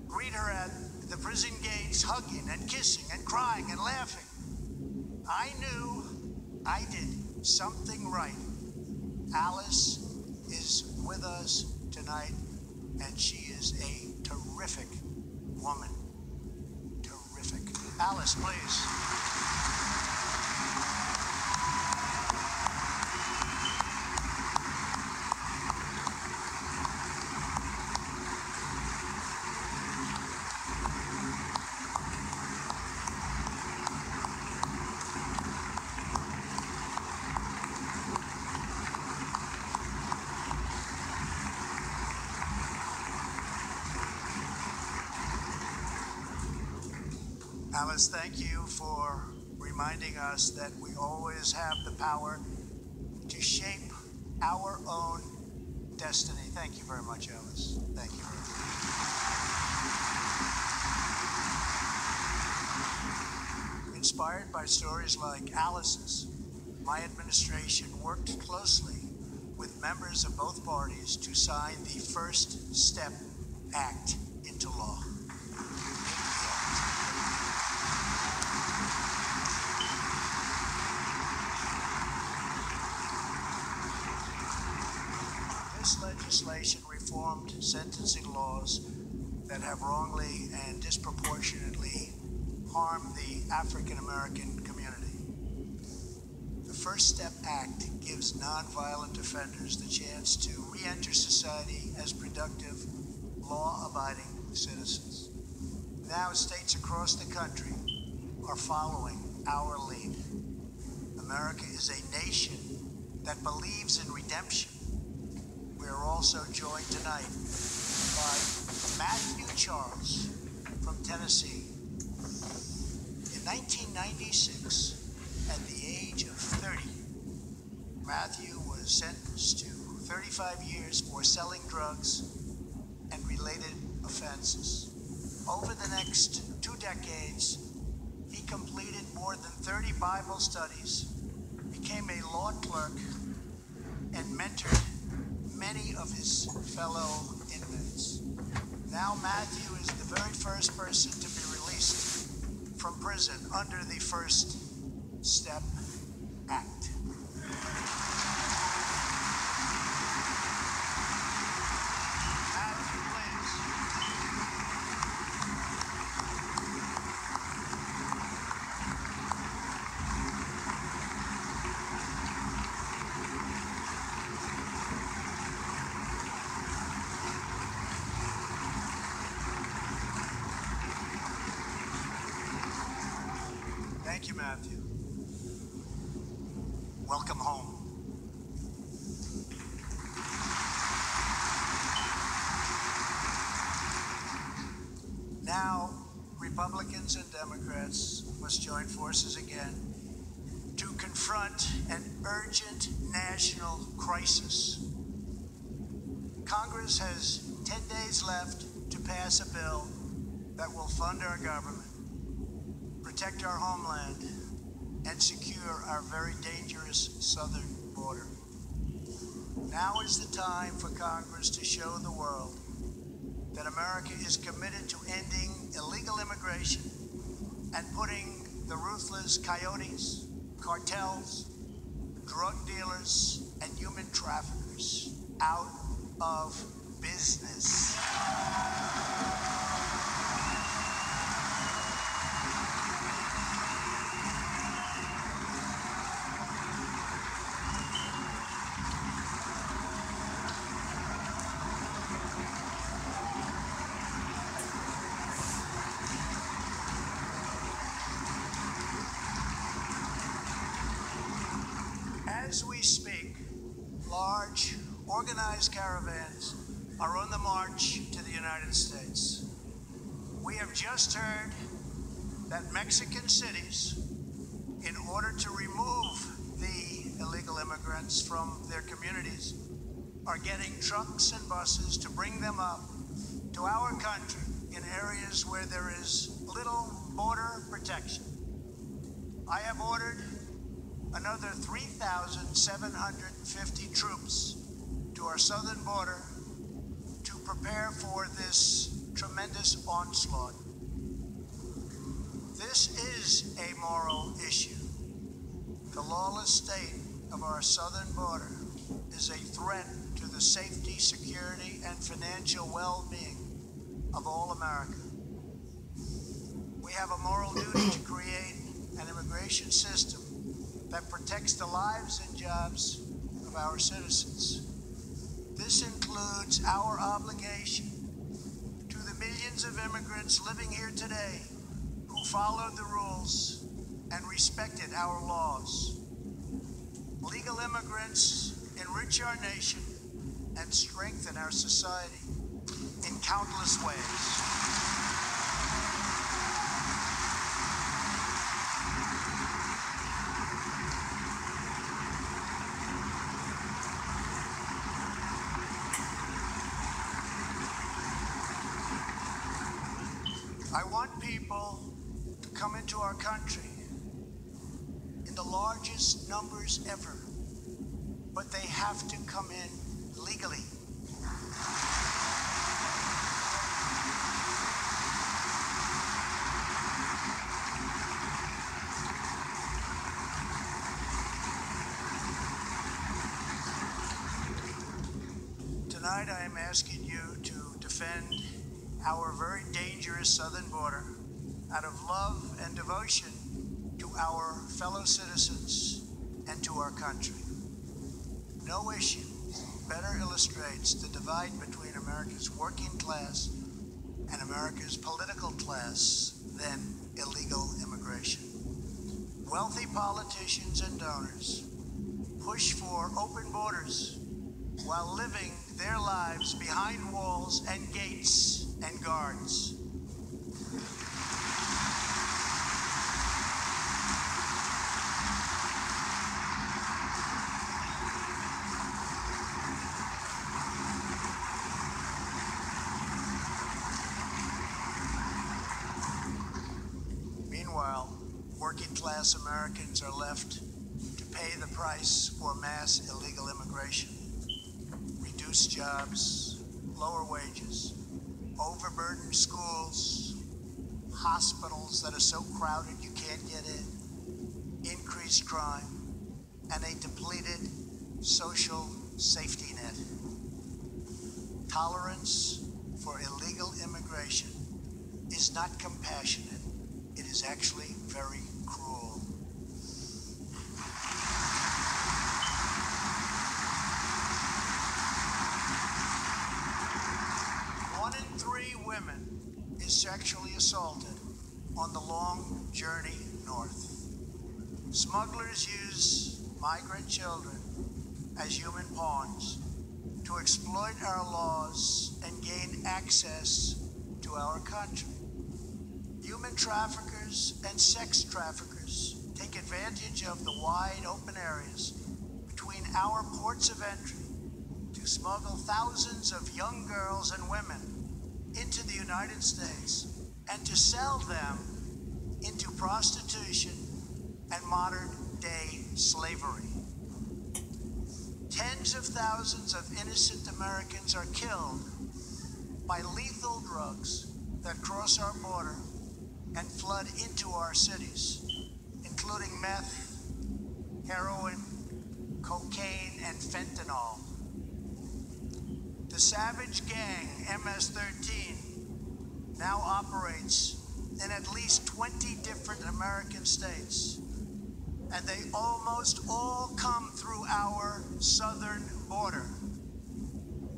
greet her at the prison gates, hugging and kissing and crying and laughing, I knew I did something right. Alice is with us tonight, and she is a terrific woman. Terrific. Alice, please. Alice, thank you for reminding us that we always have the power to shape our own destiny. Thank you very much, Alice. Thank you very much. Inspired by stories like Alice's, my administration worked closely with members of both parties to sign the First Step Act into law. This legislation reformed sentencing laws that have wrongly and disproportionately harmed the African American community. The First Step Act gives nonviolent offenders the chance to re-enter society as productive, law-abiding citizens. Now states across the country are following our lead. America is a nation that believes in redemption. We are also joined tonight by Matthew Charles from Tennessee. In 1996, at the age of 30, Matthew was sentenced to 35 years for selling drugs and related offenses. Over the next 2 decades, he completed more than 30 Bible studies, became a law clerk, and mentored many of his fellow inmates. Now Matthew is the very first person to be released from prison under the First Step Act. Matthew, please. Thank you, Matthew. Welcome home. Now, Republicans and Democrats must join forces again to confront an urgent national crisis. Congress has 10 days left to pass a bill that will fund our government, protect our homeland, and secure our very dangerous southern border. Now is the time for Congress to show the world that America is committed to ending illegal immigration and putting the ruthless coyotes, cartels, drug dealers, and human traffickers out of business. As we speak, large, organized caravans are on the march to the United States. We have just heard that Mexican cities, in order to remove the illegal immigrants from their communities, are getting trucks and buses to bring them up to our country in areas where there is little border protection. I have ordered another 3,750 troops to our southern border to prepare for this tremendous onslaught. This is a moral issue. The lawless state of our southern border is a threat to the safety, security, and financial well-being of all America. We have a moral duty to create an immigration system that protects the lives and jobs of our citizens. This includes our obligation to the millions of immigrants living here today who followed the rules and respected our laws. Legal immigrants enrich our nation and strengthen our society in countless ways. I want people to come into our country in the largest numbers ever, but they have to come in legally. Tonight I am asking you to defend our very dangerous southern border out of love and devotion to our fellow citizens and to our country. No issue better illustrates the divide between America's working class and America's political class than illegal immigration. Wealthy politicians and donors push for open borders while living their lives behind walls and gates and guards. Meanwhile, working class Americans are left to pay the price for mass illegal immigration. Reduced jobs, lower wages, overburdened schools, hospitals that are so crowded you can't get in, increased crime, and a depleted social safety net. Tolerance for illegal immigration is not compassionate. It is actually very cruel. One in 3 women is sexually assaulted on the long journey north. Smugglers use migrant children as human pawns to exploit our laws and gain access to our country. Human traffickers and sex traffickers take advantage of the wide open areas between our ports of entry to smuggle thousands of young girls and women into the United States and to sell them into prostitution and modern-day slavery. Tens of thousands of innocent Americans are killed by lethal drugs that cross our border and flood into our cities, including meth, heroin, cocaine, and fentanyl. The savage gang, MS-13, now operates in at least 20 different American states, and they almost all come through our southern border.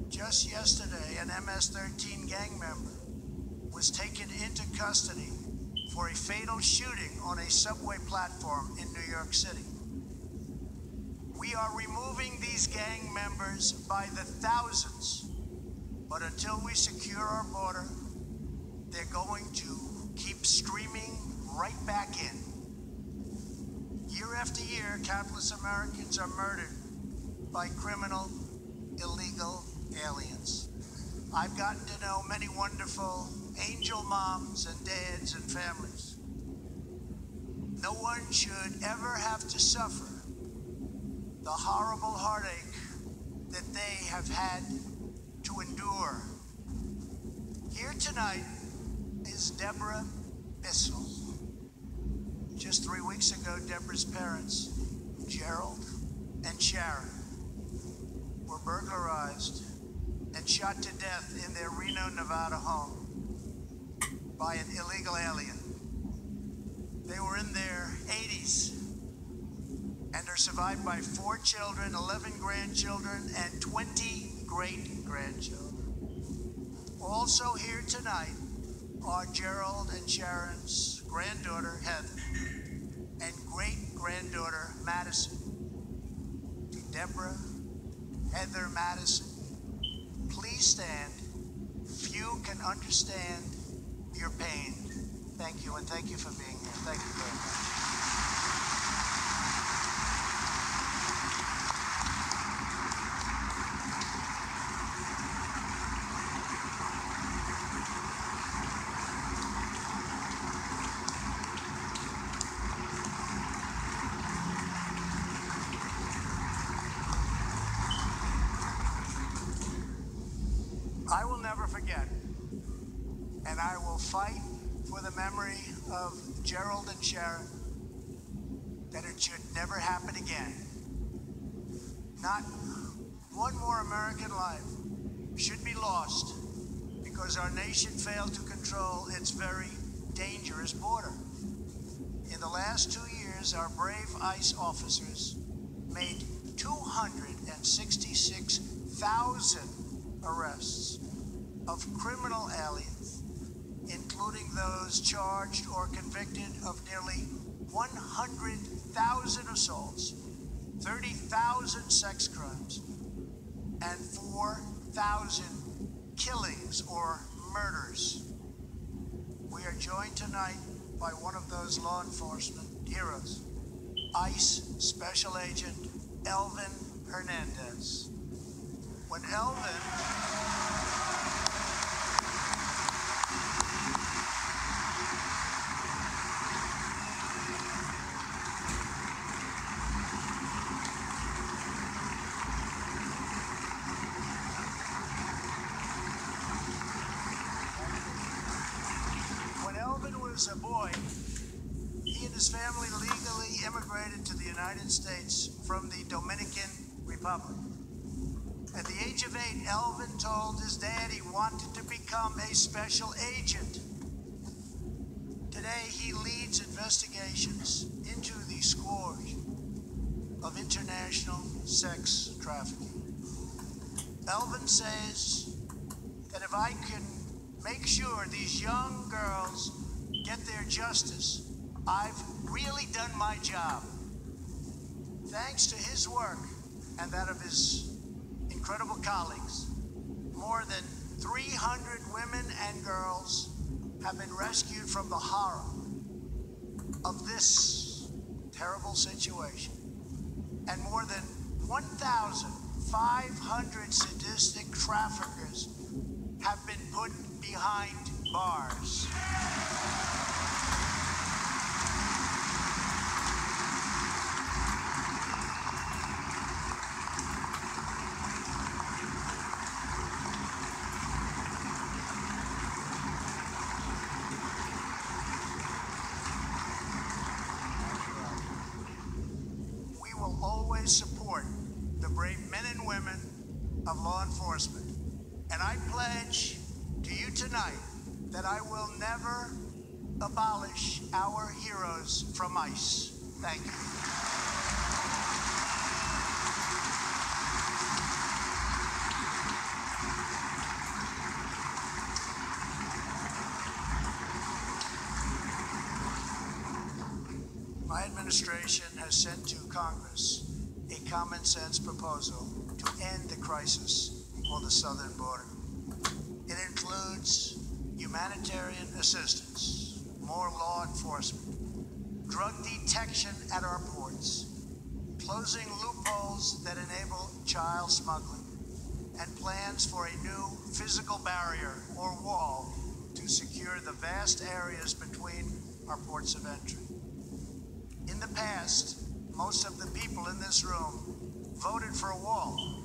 Just yesterday, an MS-13 gang member was taken into custody for a fatal shooting on a subway platform in New York City. We are removing these gang members by the thousands, but until we secure our border, they're going to keep streaming right back in. Year after year, countless Americans are murdered by criminal, illegal aliens. I've gotten to know many wonderful angel moms and dads and families. No one should ever have to suffer the horrible heartache that they have had to endure. Here tonight is Deborah Bissell. Just 3 weeks ago, Deborah's parents, Gerald and Sharon, were burglarized and shot to death in their Reno, Nevada home by an illegal alien. They were in their 80s and are survived by 4 children, 11 grandchildren, and 20 great-grandchildren. Also here tonight are Gerald and Sharon's granddaughter, Heather, and great-granddaughter, Madison. To Deborah, Heather, Madison, please stand. Few can understand your pain. Thank you, and thank you for being here. Thank you very much. I will never forget, and I will fight for the memory of Gerald and Sharon, that it should never happen again. Not one more American life should be lost because our nation failed to control its very dangerous border. In the last 2 years, our brave ICE officers made 266,000 arrests of criminal aliens, including those charged or convicted of nearly 100,000 assaults, 30,000 sex crimes, and 4,000 killings or murders. We are joined tonight by one of those law enforcement heroes, ICE Special Agent Elvin Hernandez. When Elvin was a boy, he and his family legally immigrated to the United States from the Dominican Republic. At the age of 8, Elvin told his dad he wanted to become a special agent. Today, he leads investigations into the scourge of international sex trafficking. Elvin says that if I can make sure these young girls get their justice, I've really done my job. Thanks to his work and that of his incredible colleagues, more than 300 women and girls have been rescued from the horror of this terrible situation. And more than 1,500 sadistic traffickers have been put behind bars. We will always support the brave men and women of law enforcement. And I pledge to you tonight that I will never abolish our heroes from ICE. Thank you. My administration has sent to Congress a common sense proposal to end the crisis on the southern border. It includes humanitarian assistance, more law enforcement, drug detection at our ports, closing loopholes that enable child smuggling, and plans for a new physical barrier or wall to secure the vast areas between our ports of entry. In the past, most of the people in this room voted for a wall,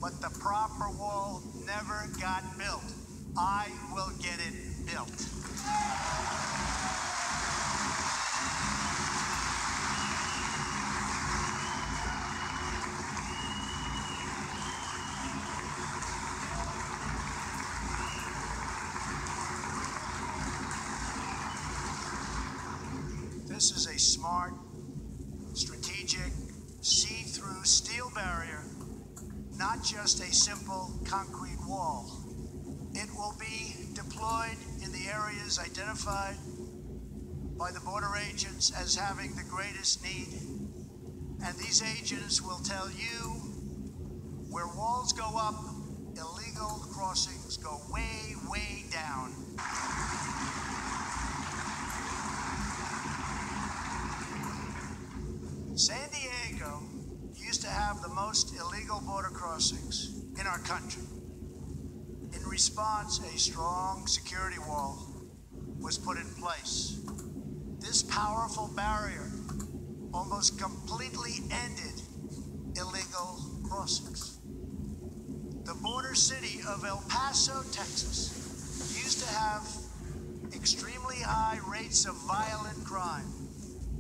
but the proper wall never got built. I will get it built. This is a smart, strategic, see-through steel barrier, not just a simple concrete wall. It will be deployed in the areas identified by the border agents as having the greatest need. And these agents will tell you where walls go up, illegal crossings go way, way down. San Diego used to have the most illegal border crossings in our country. In response, a strong security wall was put in place. This powerful barrier almost completely ended illegal crossings. The border city of El Paso, Texas, used to have extremely high rates of violent crime,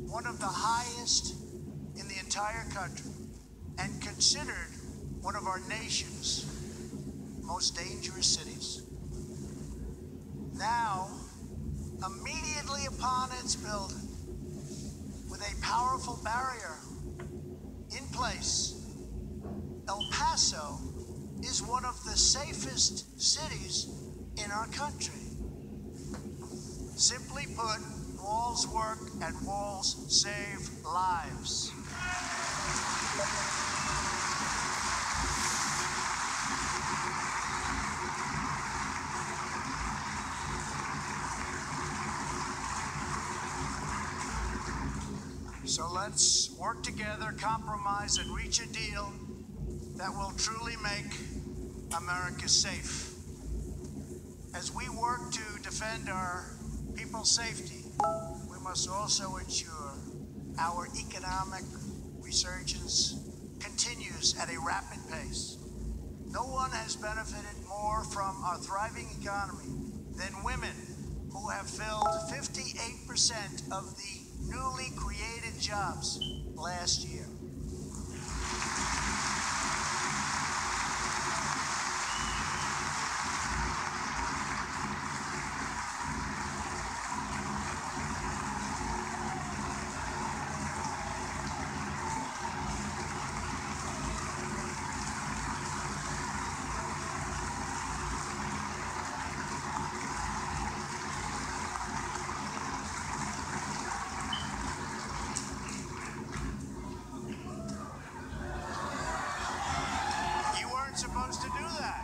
one of the highest in the entire country, and considered one of our nation's most dangerous cities. Now, immediately upon its building, with a powerful barrier in place, El Paso is one of the safest cities in our country. Simply put, walls work and walls save lives. So let's work together, compromise, and reach a deal that will truly make America safe. As we work to defend our people's safety, we must also ensure our economic resurgence continues at a rapid pace. No one has benefited more from our thriving economy than women, who have filled 58% of the newly created jobs last year. Supposed to do that.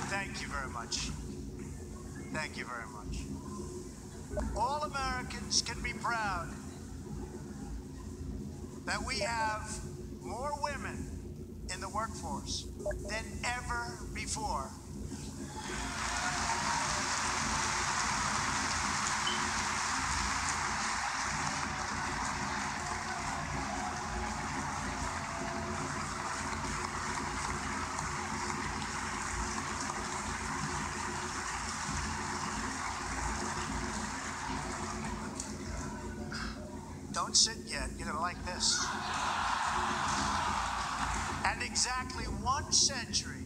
Thank you very much. Thank you very much. All Americans can be proud that we have more women in the workforce than ever before. Don't sit yet. You're gonna like this. And exactly 1 century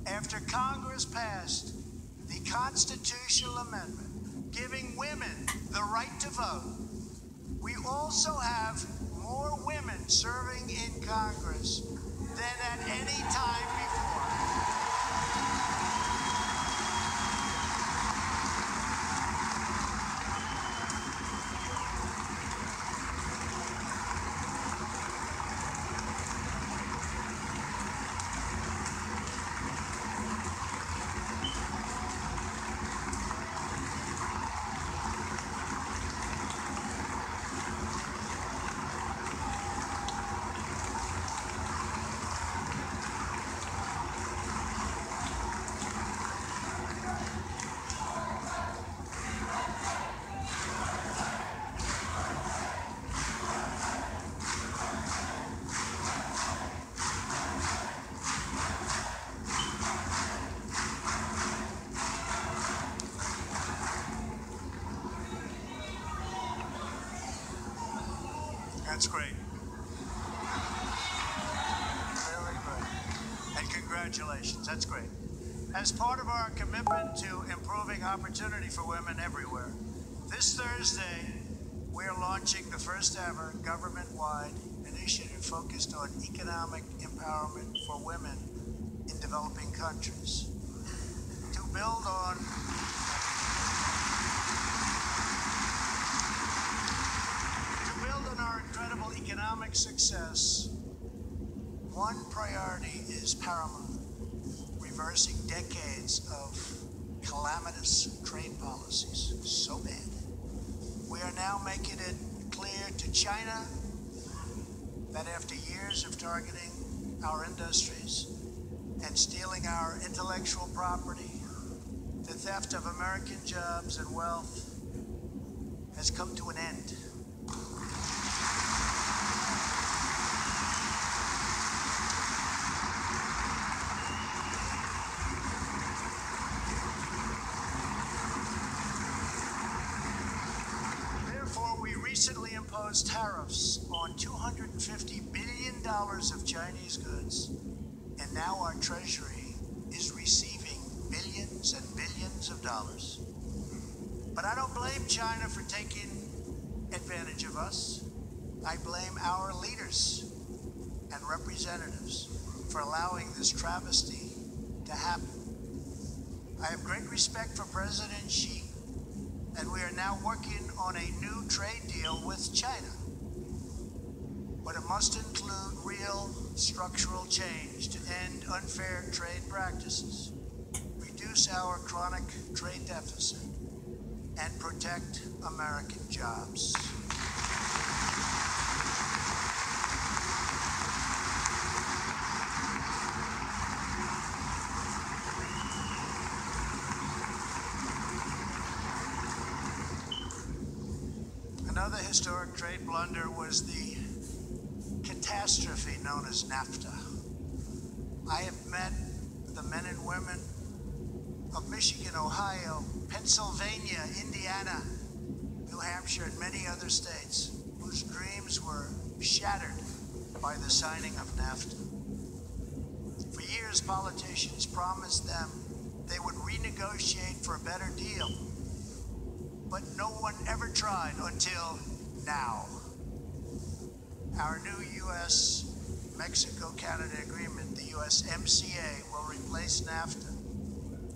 after Congress passed the constitutional amendment giving women the right to vote, we also have more women serving in Congress than at any time before. That's great. Very good. And congratulations. That's great. As part of our commitment to improving opportunity for women everywhere, this Thursday, we're launching the first ever government-wide initiative focused on economic empowerment for women in developing countries. To build on our incredible economic success, one priority is paramount: reversing decades of calamitous trade policies. So bad. We are now making it clear to China that after years of targeting our industries and stealing our intellectual property, the theft of American jobs and wealth has come to an end. imposed tariffs on $250 billion of Chinese goods, and now our treasury is receiving billions and billions of dollars. But I don't blame China for taking advantage of us. I blame our leaders and representatives for allowing this travesty to happen. I have great respect for President Xi, and we are now working on a new trade deal with China. But it must include real structural change to end unfair trade practices, reduce our chronic trade deficit, and protect American jobs. Another historic trade blunder was the catastrophe known as NAFTA. I have met the men and women of Michigan, Ohio, Pennsylvania, Indiana, New Hampshire, and many other states whose dreams were shattered by the signing of NAFTA. For years, politicians promised them they would renegotiate for a better deal, but no one ever tried until now. Our new U.S.-Mexico-Canada agreement, the USMCA, will replace NAFTA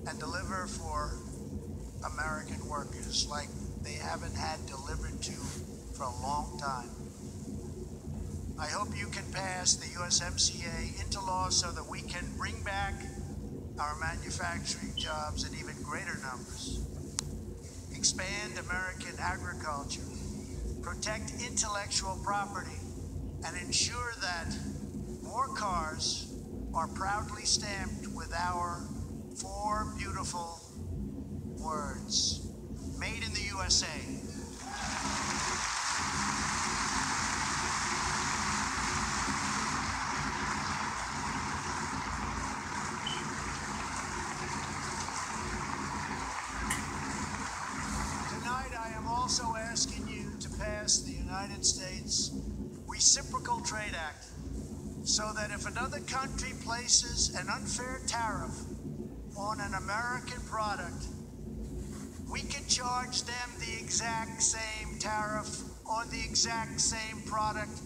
and deliver for American workers like they haven't had delivered to for a long time. I hope you can pass the USMCA into law so that we can bring back our manufacturing jobs in even greater numbers, expand American agriculture, protect intellectual property, and ensure that more cars are proudly stamped with our 4 beautiful words, made in the USA. Tonight I am also asking you to pass the United States Reciprocal Trade Act, so that if another country places an unfair tariff on an American product, we can charge them the exact same tariff on the exact same product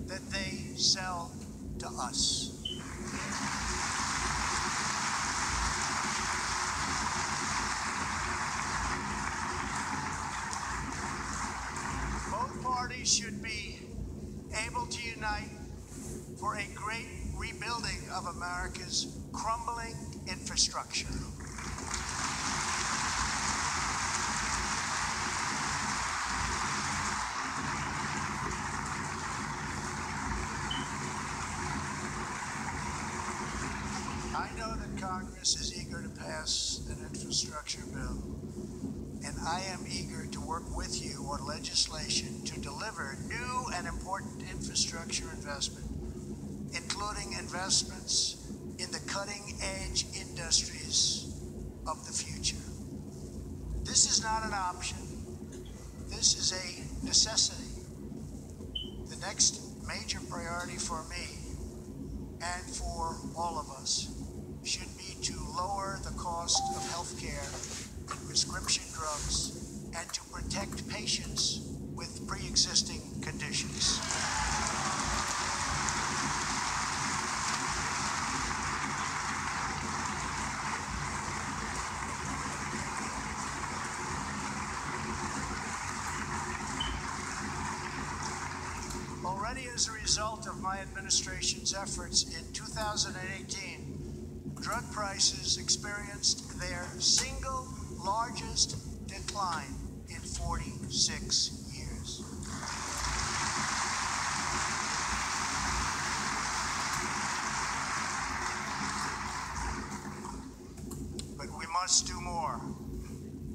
that they sell to us. Both parties should be able to unite for a great rebuilding of America's crumbling infrastructure. I know that Congress is eager to pass an infrastructure bill, and I am eager to work with you on legislation to deliver new and important infrastructure investment, including investments in the cutting-edge industries of the future. This is not an option. This is a necessity. The next major priority for me and for all of us should be to lower the cost of health care and prescription drugs and to protect patients with pre-existing conditions. Already as a result of my administration's efforts in 2018, drug prices experienced their single largest decline in 46 years. But we must do more.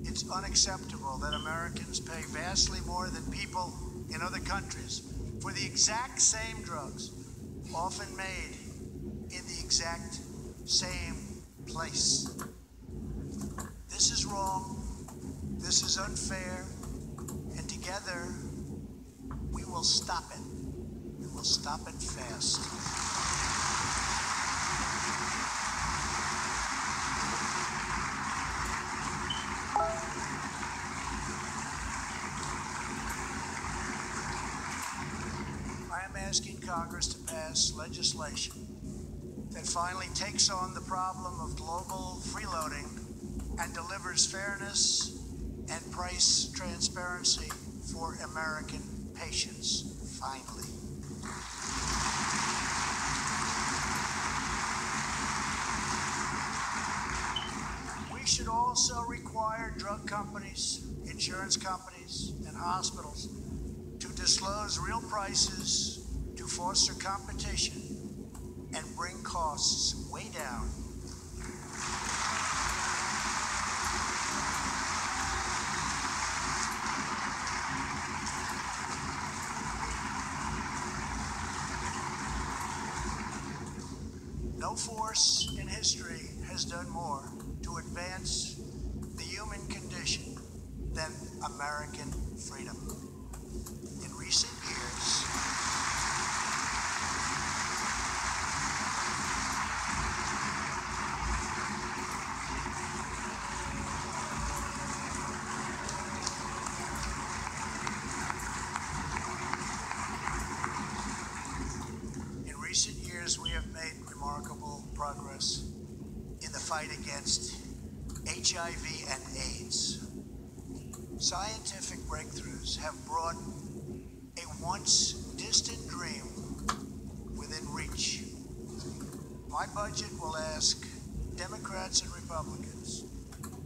It's unacceptable that Americans pay vastly more than people in other countries for the exact same drugs, often made in the exact same place. This is wrong, this is unfair, and together we will stop it. It will stop it fast. I am asking Congress to pass legislation that finally takes on the problem of global freeloading and delivers fairness and price transparency for American patients, finally. We should also require drug companies, insurance companies, and hospitals to disclose real prices to foster competition and bring costs way down. No force in history has done more to advance the human condition than American freedom. In recent years, we have made remarkable progress in the fight against HIV and AIDS. Scientific breakthroughs have brought a once distant dream within reach. My budget will ask Democrats and Republicans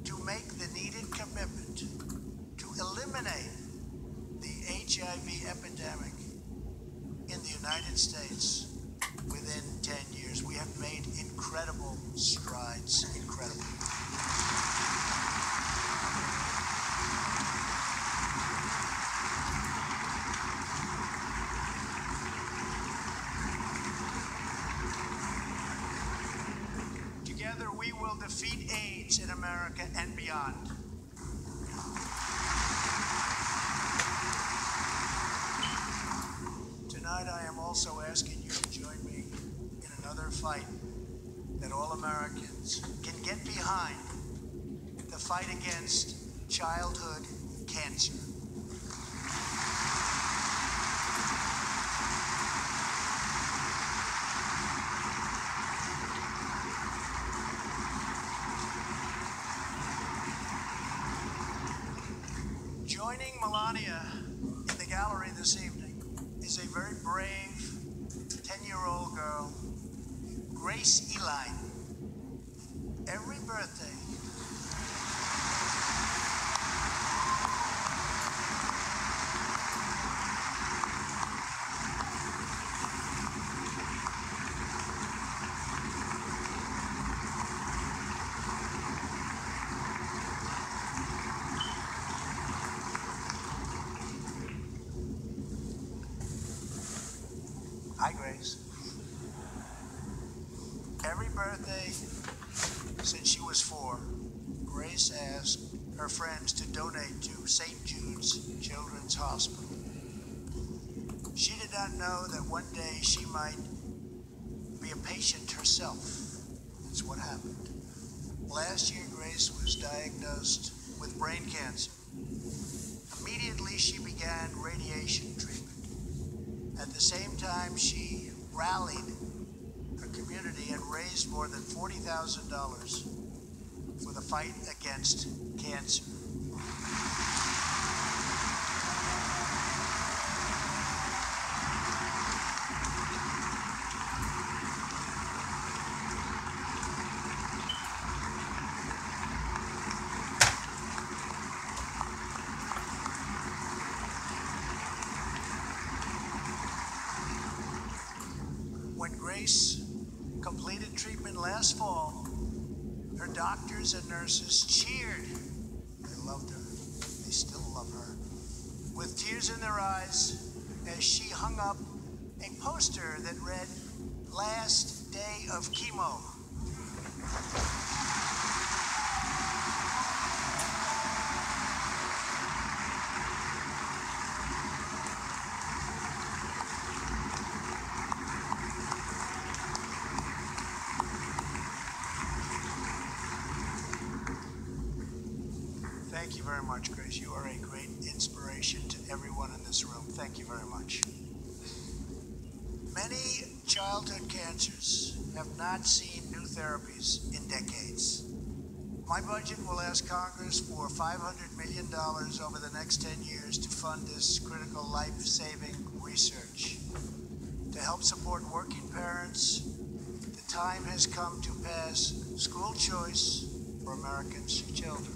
to make the needed commitment to eliminate the HIV epidemic in the United States within 10 years. We have made incredible strides, incredible. Together we will defeat AIDS in America and beyond. Tonight I am also asking you to join me in another fight that all Americans can get behind, the fight against childhood cancer. Joining Melania in the gallery this evening is a very brave 10-year-old girl, Grace Eli. Every birthday, hi, Grace. Every birthday since she was 4, Grace asked her friends to donate to St. Jude's Children's Hospital. She did not know that one day she might be a patient herself. That's what happened. Last year, Grace was diagnosed with brain cancer. Immediately, she began radiation treatment. At the same time, she rallied her community and raised more than $40,000 for the fight against cancer. When Grace completed treatment last fall, her doctors and nurses cheered. They loved her. They still love her. With tears in their eyes, as she hung up a poster that read, "Last day of chemo." Thank you very much, Grace. You are a great inspiration to everyone in this room. Thank you very much. Many childhood cancers have not seen new therapies in decades. My budget will ask Congress for $500 million over the next 10 years to fund this critical life-saving research. To help support working parents, the time has come to pass school choice for Americans' children.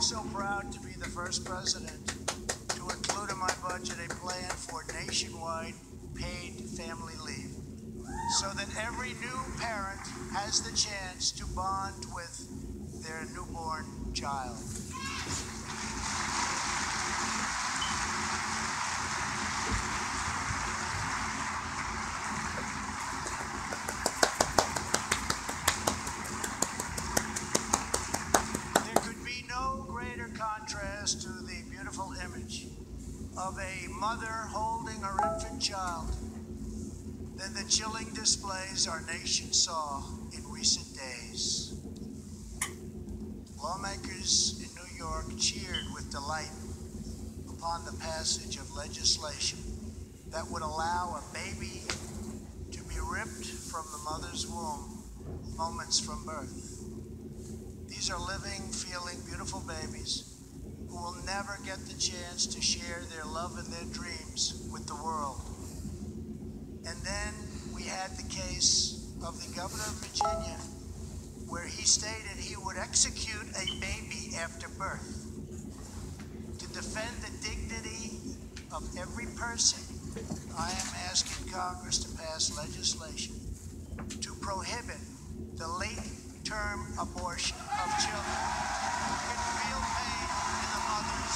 So proud to be the first president to include in my budget a plan for nationwide paid family leave so that every new parent has the chance to bond with their newborn child. Contrast to the beautiful image of a mother holding her infant child than the chilling displays our nation saw in recent days. Lawmakers in New York cheered with delight upon the passage of legislation that would allow a baby to be ripped from the mother's womb moments from birth. These are living, feeling, beautiful babies who will never get the chance to share their love and their dreams with the world. And then we had the case of the governor of Virginia, where he stated he would execute a baby after birth. To defend the dignity of every person, I am asking Congress to pass legislation to prohibit the late-term abortion of children who can feel pain in the mothers.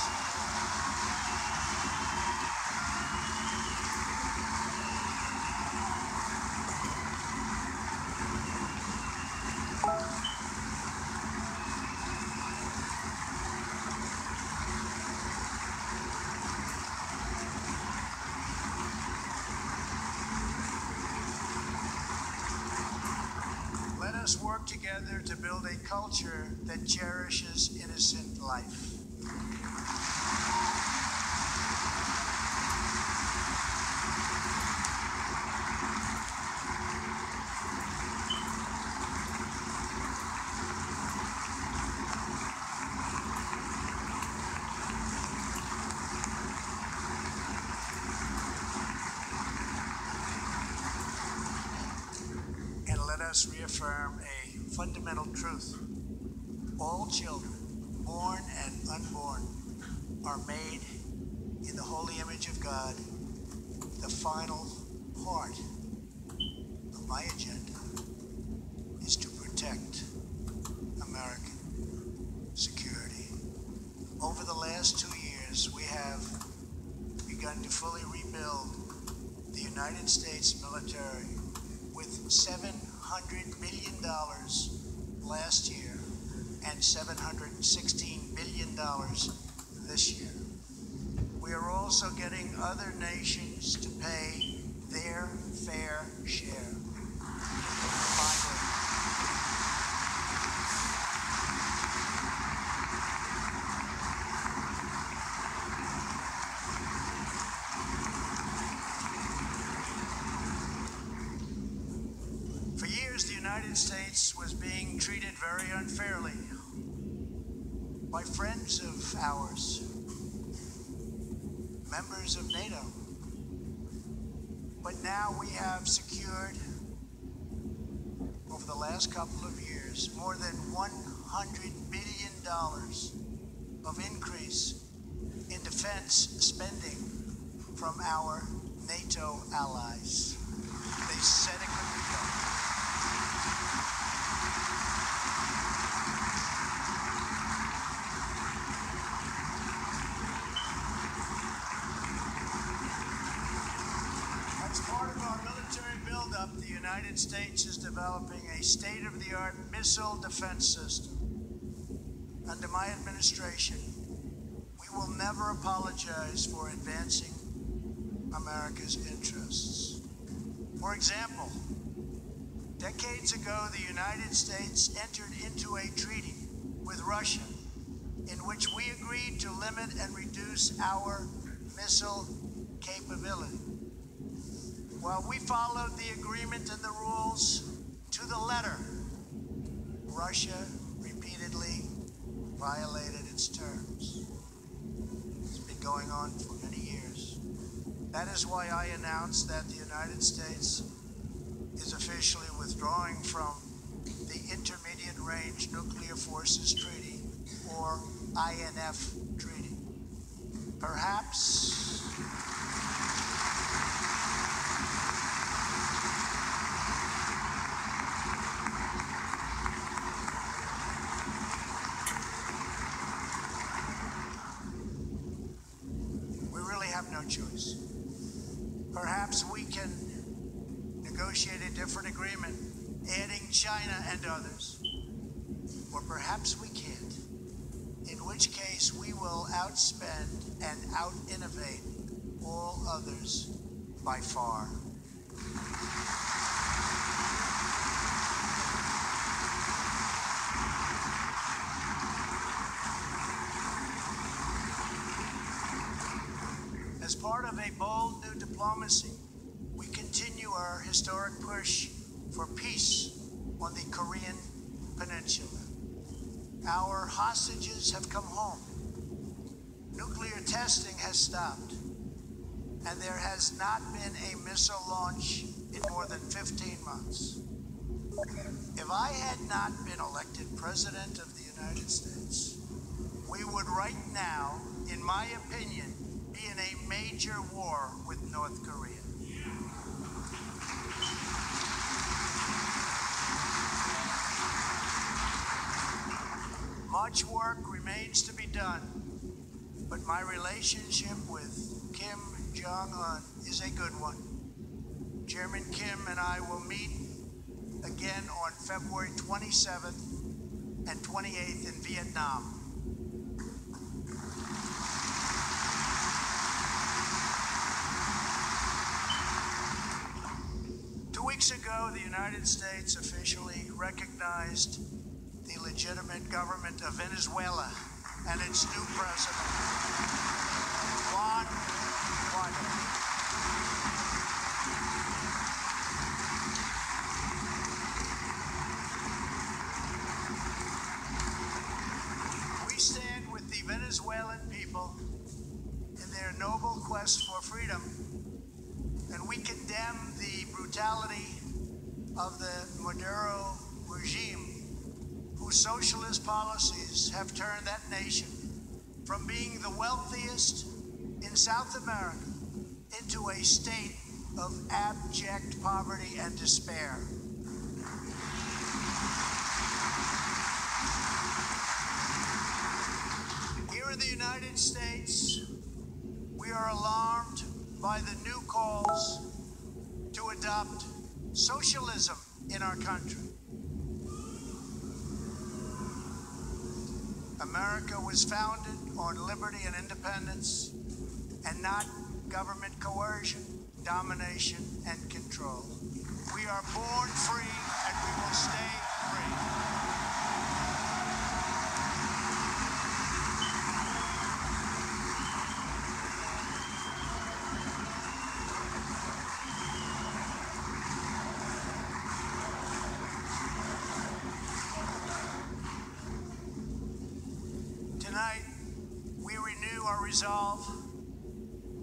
Let us work together to build a culture that cherishes innocent life. And let us reaffirm a fundamental truth. All children, born and unborn, are made in the holy image of God. The final part of my agenda is to protect American security. Over the last 2 years, we have begun to fully rebuild the United States military with $700 million last year and $716 million this year. We are also getting other nations to pay their fair share. Finally, for years, the United States was being treated very unfairly by friends of ours, members of NATO. But now we have secured, over the last couple of years, more than $100 billion of increase in defense spending from our NATO allies. They said it could be done. As part of our military buildup, the United States is developing a state-of-the-art missile defense system. under my administration, we will never apologize for advancing America's interests. For example, decades ago, the United States entered into a treaty with Russia in which we agreed to limit and reduce our missile capability. While we followed the agreement and the rules to the letter, Russia repeatedly violated its terms. It's been going on for many years. That is why I announced that the United States is officially withdrawing from the Intermediate Range Nuclear Forces Treaty, or INF Treaty. Perhaps we really have no choice. Perhaps we can negotiate a different agreement, adding China and others. Or perhaps we can't, in which case we will outspend and out-innovate all others by far. As part of a bold new diplomacy, we continue our historic push for peace on the Korean Peninsula. Our hostages have come home. Nuclear testing has stopped, and there has not been a missile launch in more than 15 months. If I had not been elected President of the United States, we would right now, in my opinion, be in a major war with North Korea. Much work remains to be done, but my relationship with Kim Jong-un is a good one. Chairman Kim and I will meet again on February 27th and 28th in Vietnam. Two weeks ago, the United States officially recognized the legitimate government of Venezuela and its new president, Juan Guaido. We stand with the Venezuelan people in their noble quest for freedom, and we condemn the brutality of the Maduro regime, whose socialist policies have turned that nation from being the wealthiest in South America into a state of abject poverty and despair. Here in the United States, we are alarmed by the new calls to adopt socialism in our country. America was founded on liberty and independence, and not government coercion, domination, and control. We are born free, and we will stay free. Tonight, we renew our resolve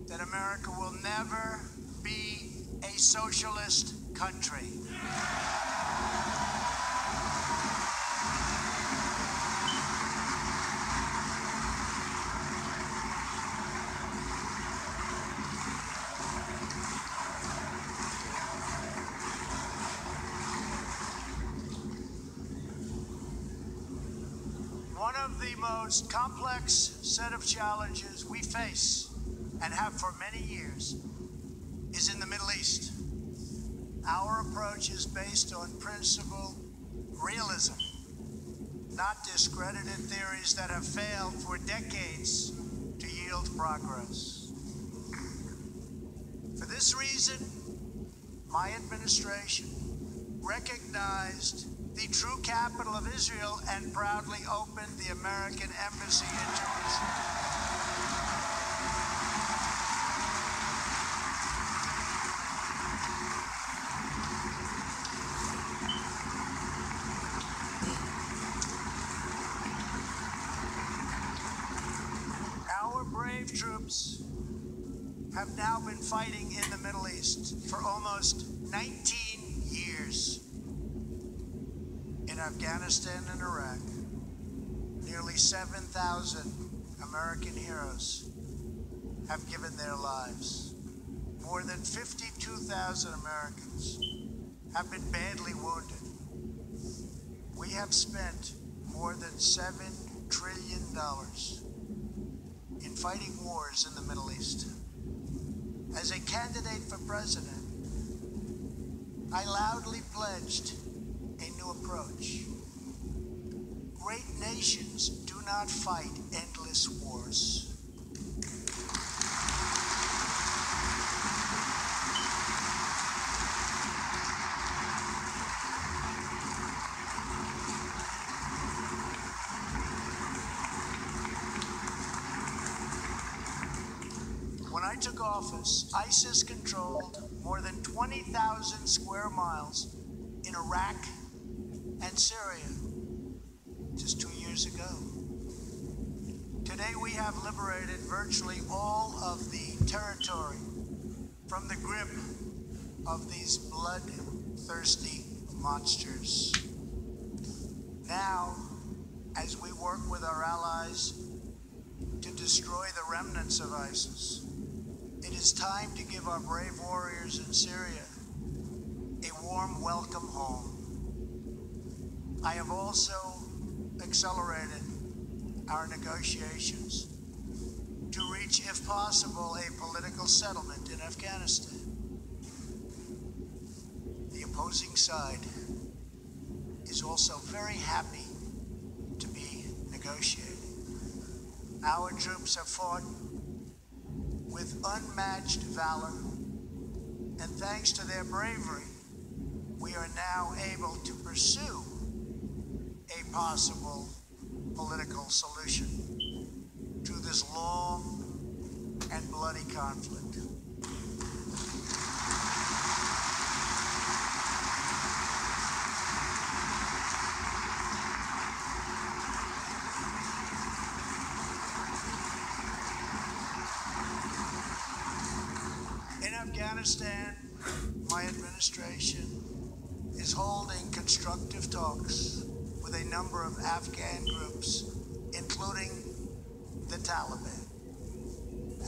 that America will never be a socialist country. One of the most complex set of challenges we face and have for many years is in the Middle East. Our approach is based on principled realism. not discredited theories that have failed for decades to yield progress. For this reason, my administration recognized the true capital of Israel and proudly opened the American embassy in Jerusalem. Our brave troops have now been fighting in the Middle East for almost 19 years. In Afghanistan and Iraq, nearly 7,000 American heroes have given their lives. More than 52,000 Americans have been badly wounded. We have spent more than $7 trillion in fighting wars in the Middle East. As a candidate for president, I loudly pledged a new approach. Great nations do not fight endless wars. When I took office, ISIS controlled more than 20,000 square miles in Iraq and Syria just 2 years ago. Today we have liberated virtually all of the territory from the grip of these bloodthirsty monsters. Now, as we work with our allies to destroy the remnants of ISIS, it is time to give our brave warriors in Syria a warm welcome home. I have also accelerated our negotiations to reach, if possible, a political settlement in Afghanistan. The opposing side is also very happy to be negotiating. Our troops have fought with unmatched valor, and thanks to their bravery, we are now able to pursue a possible political solution to this long and bloody conflict. In Afghanistan, my administration is holding constructive talks with a number of Afghan groups, including the Taliban.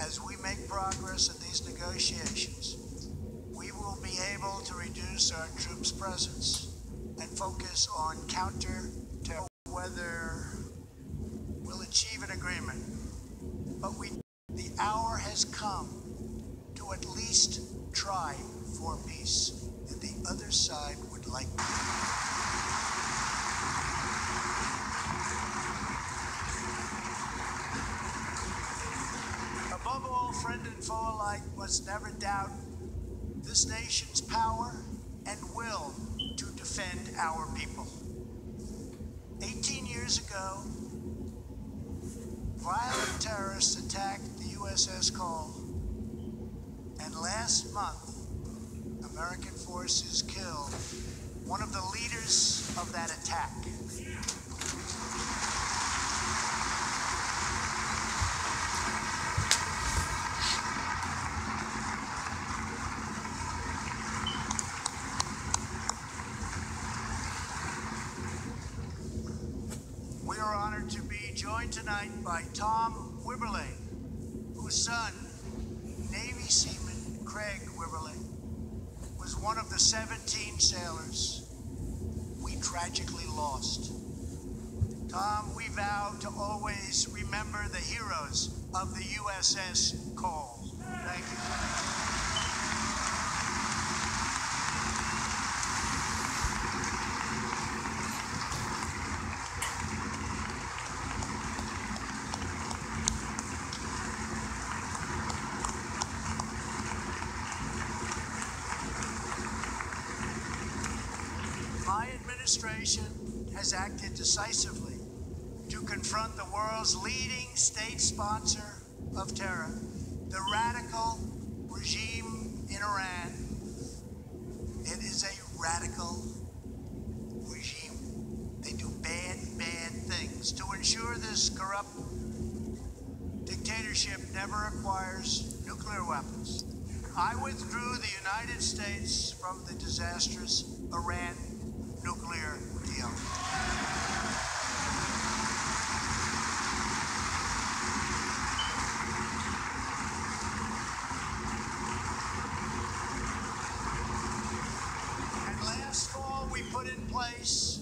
As we make progress in these negotiations, we will be able to reduce our troops' presence and focus on counter-terrorism. Whether we'll achieve an agreement, but the hour has come to at least try for peace, and the other side would like to. Above all, friend and foe alike must never doubt this nation's power and will to defend our people. 18 years ago, violent terrorists attacked the USS Cole, and last month, American forces killed one of the leaders of that attack. We are honored to be joined tonight by Tom Wibberley, whose son, Navy Seaman Craig Wibberley, was one of the 17 sailors we tragically lost. Tom, we vow to always remember the heroes of the USS Cole. Thank you. My administration has acted decisively to confront the world's leading state sponsor of terror, the radical regime in Iran. It is a radical regime. They do bad, bad things. To ensure this corrupt dictatorship never acquires nuclear weapons, I withdrew the United States from the disastrous Iran nuclear deal. And last fall, we put in place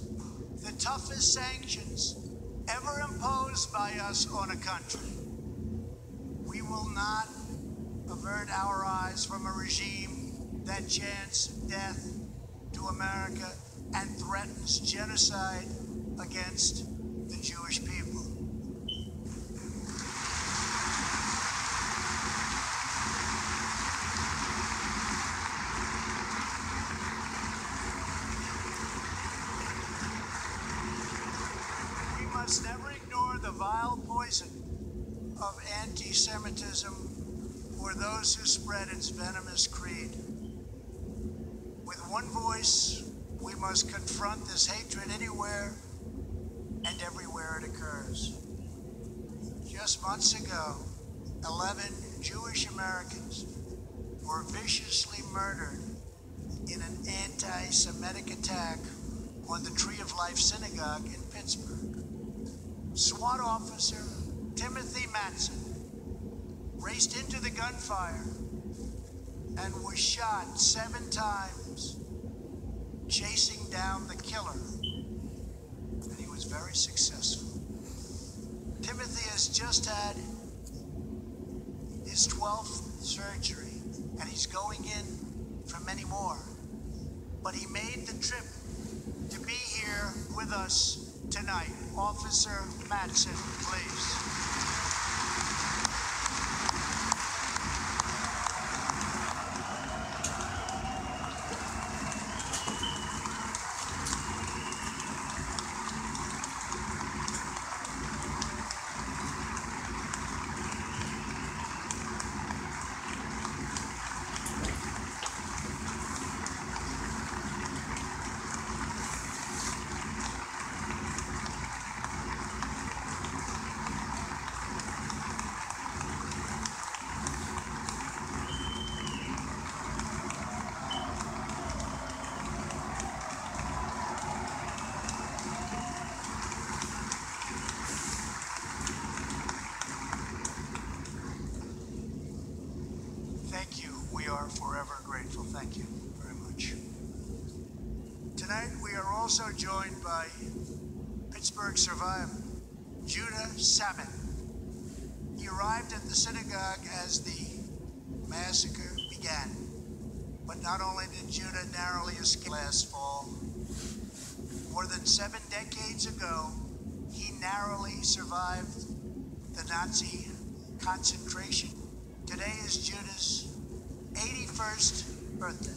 the toughest sanctions ever imposed by us on a country. We will not avert our eyes from a regime that chants death to America and threatens genocide against the Jewish people. We must never ignore the vile poison of anti-Semitism or those who spread its venomous creed. With one voice, we must confront this hatred anywhere and everywhere it occurs. Just months ago, 11 Jewish Americans were viciously murdered in an anti-Semitic attack on the Tree of Life Synagogue in Pittsburgh. SWAT officer Timothy Matson raced into the gunfire and was shot 7 times, chasing down the killer, and he was very successful. Timothy has just had his 12th surgery, and he's going in for many more. But he made the trip to be here with us tonight. Officer Matson, please. Thank you. We are forever grateful. Thank you very much. Tonight, we are also joined by Pittsburgh survivor, Judah Samet. He arrived at the synagogue as the massacre began. But not only did Judah narrowly escape last fall, more than 7 decades ago, he narrowly survived the Nazi concentration. Today is Judah's 81st birthday.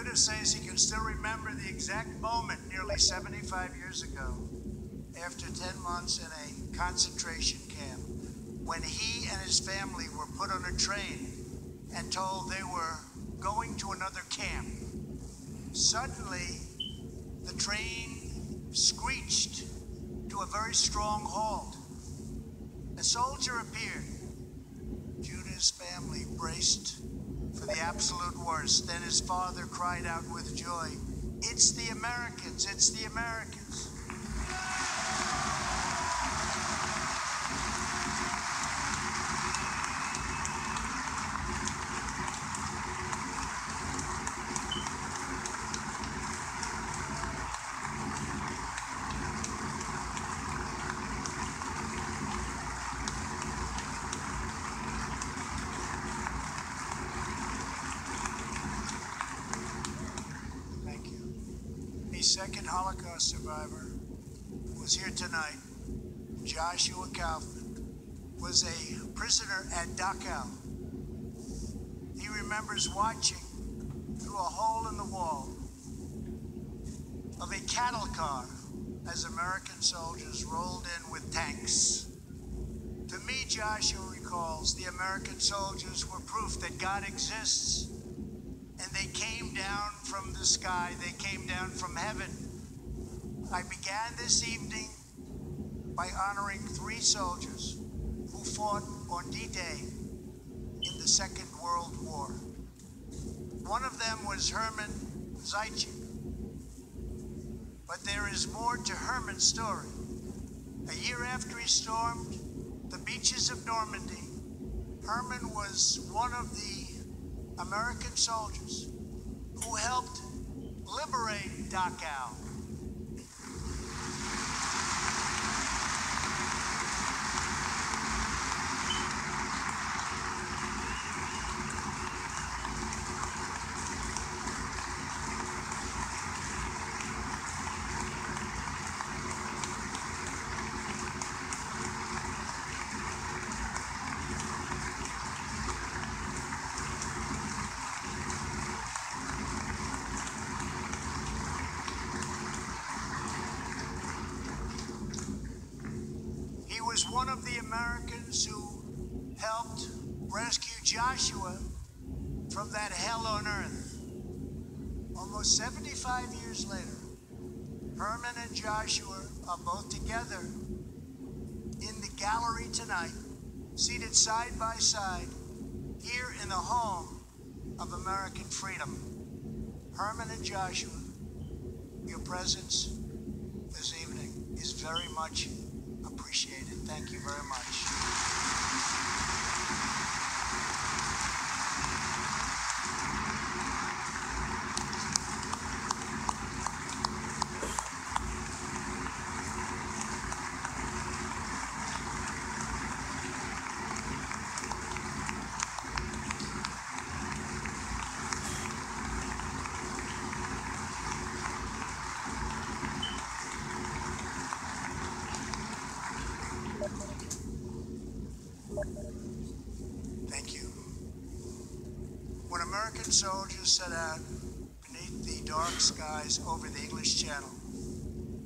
Judah says he can still remember the exact moment nearly 75 years ago, after 10 months in a concentration camp, when he and his family were put on a train and told they were going to another camp. Suddenly, the train screeched to a very strong halt. A soldier appeared. Judah's family braced for the absolute worst. Then his father cried out with joy, "It's the Americans, it's the Americans." Second Holocaust survivor who was here tonight, Joshua Kaufman, was a prisoner at Dachau. He remembers watching through a hole in the wall of a cattle car as American soldiers rolled in with tanks. To me, Joshua recalls the American soldiers were proof that God exists. And they came down from the sky, they came down from heaven. I began this evening by honoring 3 soldiers who fought on D-Day in the Second World War. One of them was Herman Zaitchik. But there is more to Herman's story. A year after he stormed the beaches of Normandy, Herman was one of the American soldiers who helped liberate Dachau. Was one of the Americans who helped rescue Joshua from that hell on earth. Almost 75 years later, Herman and Joshua are both together in the gallery tonight, seated side by side, here in the home of American freedom. Herman and Joshua, your presence this evening is very much appreciated. Thank you very much. Thank you. When American soldiers set out beneath the dark skies over the English Channel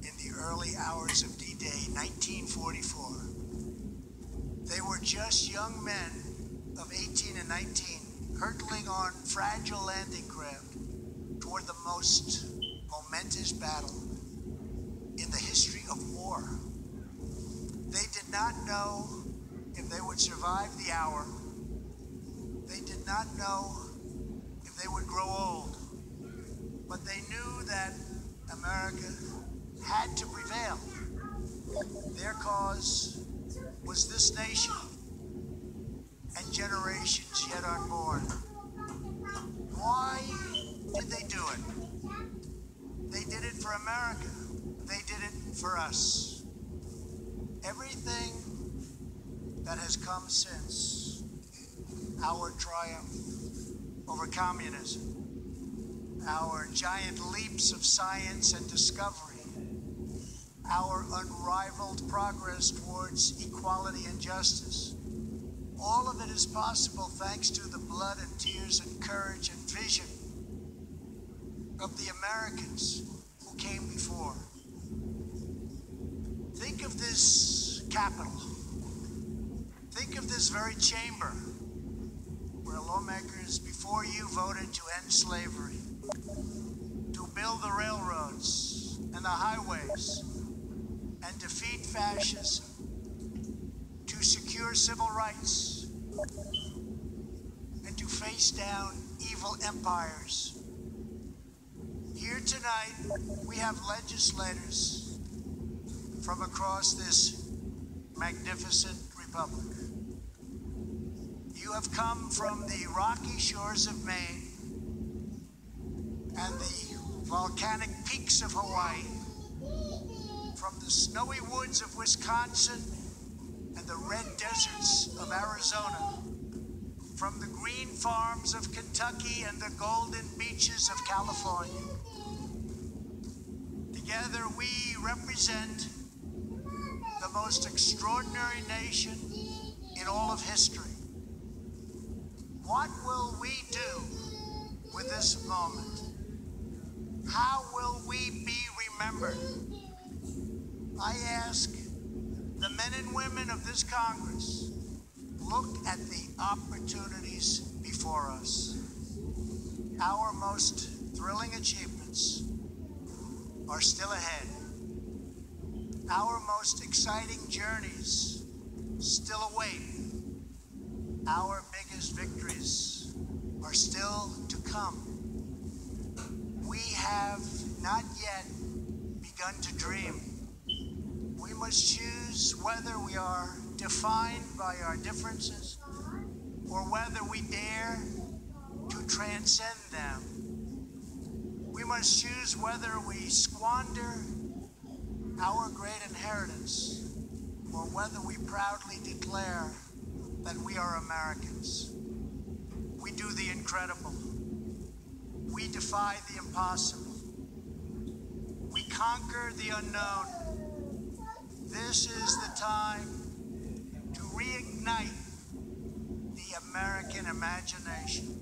in the early hours of D-Day 1944, they were just young men of 18 and 19 hurtling on fragile landing craft toward the most momentous battle in the history of war. They did not know if they would survive the hour. They did not know if they would grow old. But they knew that America had to prevail. Their cause was this nation and generations yet unborn. Why did they do it? They did it for America. They did it for us. Everything that has come since our triumph over communism, our giant leaps of science and discovery, our unrivaled progress towards equality and justice, all of it is possible thanks to the blood and tears and courage and vision of the Americans who came before. Think of this Capitol. Think of this very chamber where lawmakers before you voted to end slavery, to build the railroads and the highways, and defeat fascism, to secure civil rights, and to face down evil empires. Here tonight, we have legislators from across this magnificent republic. You have come from the rocky shores of Maine and the volcanic peaks of Hawaii, from the snowy woods of Wisconsin and the red deserts of Arizona, from the green farms of Kentucky and the golden beaches of California. Together we represent the most extraordinary nation in all of history. What will we do with this moment? How will we be remembered? I ask the men and women of this Congress, look at the opportunities before us. Our most thrilling achievements are still ahead. Our most exciting journeys still await. Our biggest victories are still to come. We have not yet begun to dream. We must choose whether we are defined by our differences or whether we dare to transcend them. We must choose whether we squander our great inheritance or whether we proudly declare that we are Americans. We do the incredible. We defy the impossible. We conquer the unknown. This is the time to reignite the American imagination.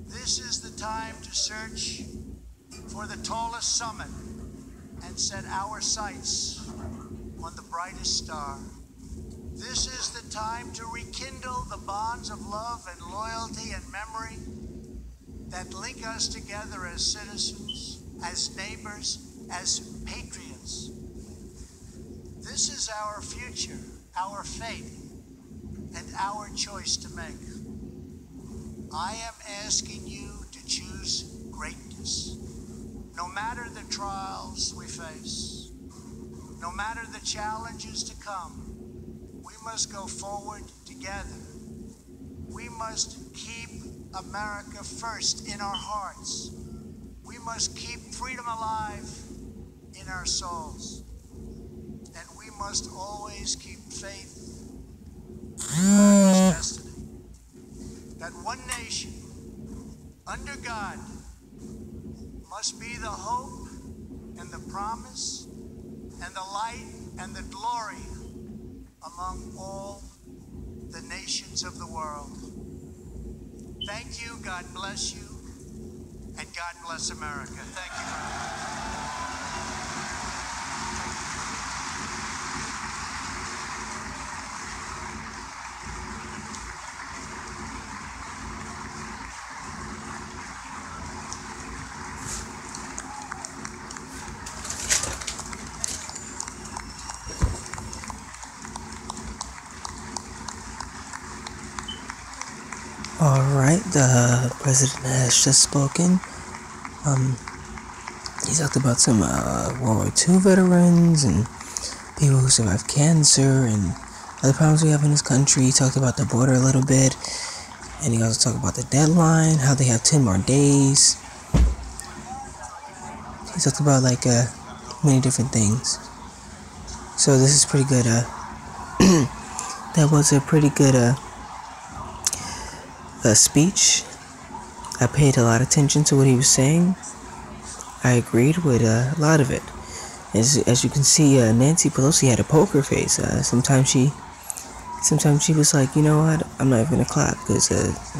This is the time to search for the tallest summit and set our sights on the brightest star. This is the time to rekindle the bonds of love and loyalty and memory that link us together as citizens, as neighbors, as patriots. This is our future, our fate, and our choice to make. I am asking you to choose greatness. No matter the trials we face, no matter the challenges to come, we must go forward together. We must keep America first in our hearts. We must keep freedom alive in our souls. And we must always keep faith in America's destiny. That one nation, under God, must be the hope and the promise and the light and the glory among all the nations of the world. Thank you, God bless you, and God bless America. Thank you very much. Alright, the president has just spoken. He talked about some World War II veterans and people who survived cancer and other problems we have in this country. He talked about the border a little bit, and he also talked about the deadline, how they have 10 more days. He talked about many different things. So this is pretty good. That was a pretty good speech. I paid a lot of attention to what he was saying. I agreed with a lot of it. As you can see, Nancy Pelosi had a poker face. Sometimes she sometimes she was like, you know what, I'm not even gonna clap, because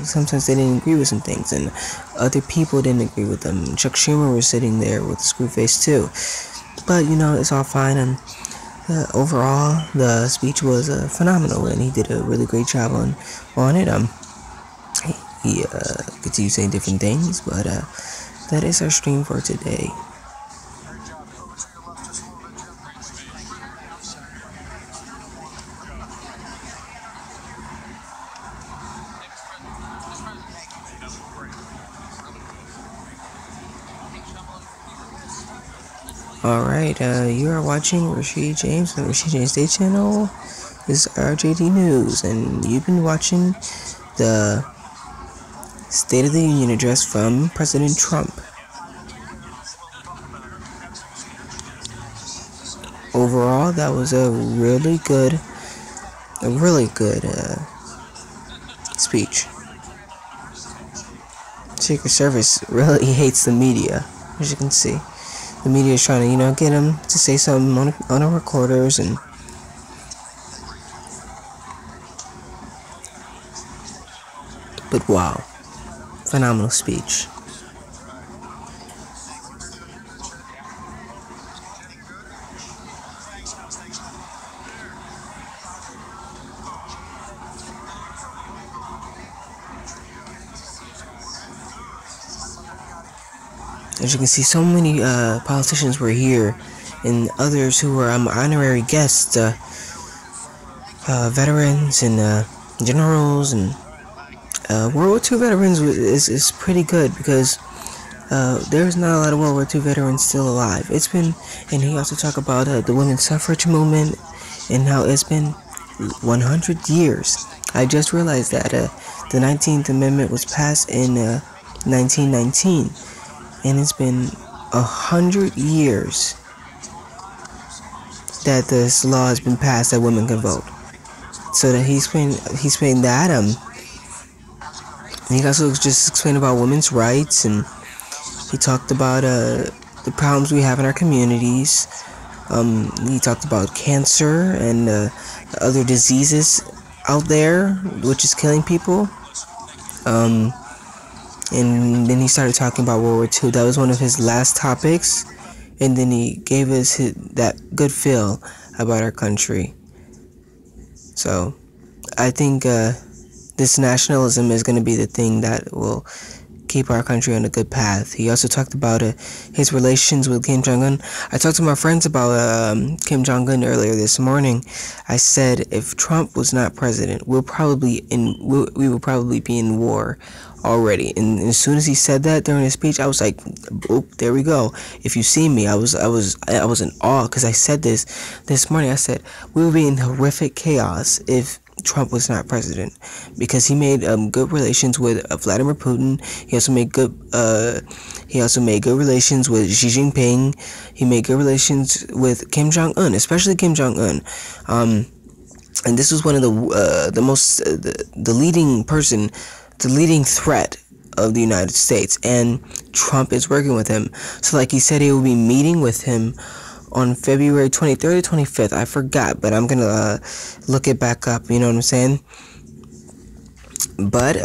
sometimes they didn't agree with some things, and other people didn't agree with them. Chuck Schumer was sitting there with a screw face too, but you know, it's all fine. And overall, the speech was phenomenal, and he did a really great job on it. He continued saying different things, but that is our stream for today. Alright, you are watching Rashid James on the Rashid James Day channel. This is RJD News, and you've been watching the State of the Union address from President Trump. Overall, that was a really good speech. Secret Service really hates the media, as you can see. The media is trying to, you know, get him to say something on the recorders, and but wow, phenomenal speech. As you can see, so many politicians were here, and others who were honorary guests, veterans and generals, and World War II veterans is pretty good, because there's not a lot of World War II veterans still alive. And he also talked about the women's suffrage movement and how it's been 100 years. I just realized that the 19th Amendment was passed in 1919. And it's been 100 years that this law has been passed that women can vote. So that he's explained that. And he also just explained about women's rights, and he talked about the problems we have in our communities. He talked about cancer and other diseases out there, which is killing people. And then he started talking about World War II. That was one of his last topics. And then he gave us that good feel about our country. So, I think this nationalism is going to be the thing that will keep our country on a good path. He also talked about his relations with Kim Jong-un. I talked to my friends about Kim Jong-un earlier this morning. I said if Trump was not president, we will probably be in war already. And as soon as he said that during his speech, I was like, "Oh, there we go." If you see me, I was in awe, because I said this morning. I said we would be in horrific chaos if Trump was not president, because he made good relations with Vladimir Putin. He also made good relations with Xi Jinping. He made good relations with Kim Jong-un, especially Kim Jong-un. And this was one of the leading threat of the United States, and Trump is working with him. So like he said, he will be meeting with him on February 23rd or 25th. I forgot, but I'm gonna look it back up, you know what I'm saying? But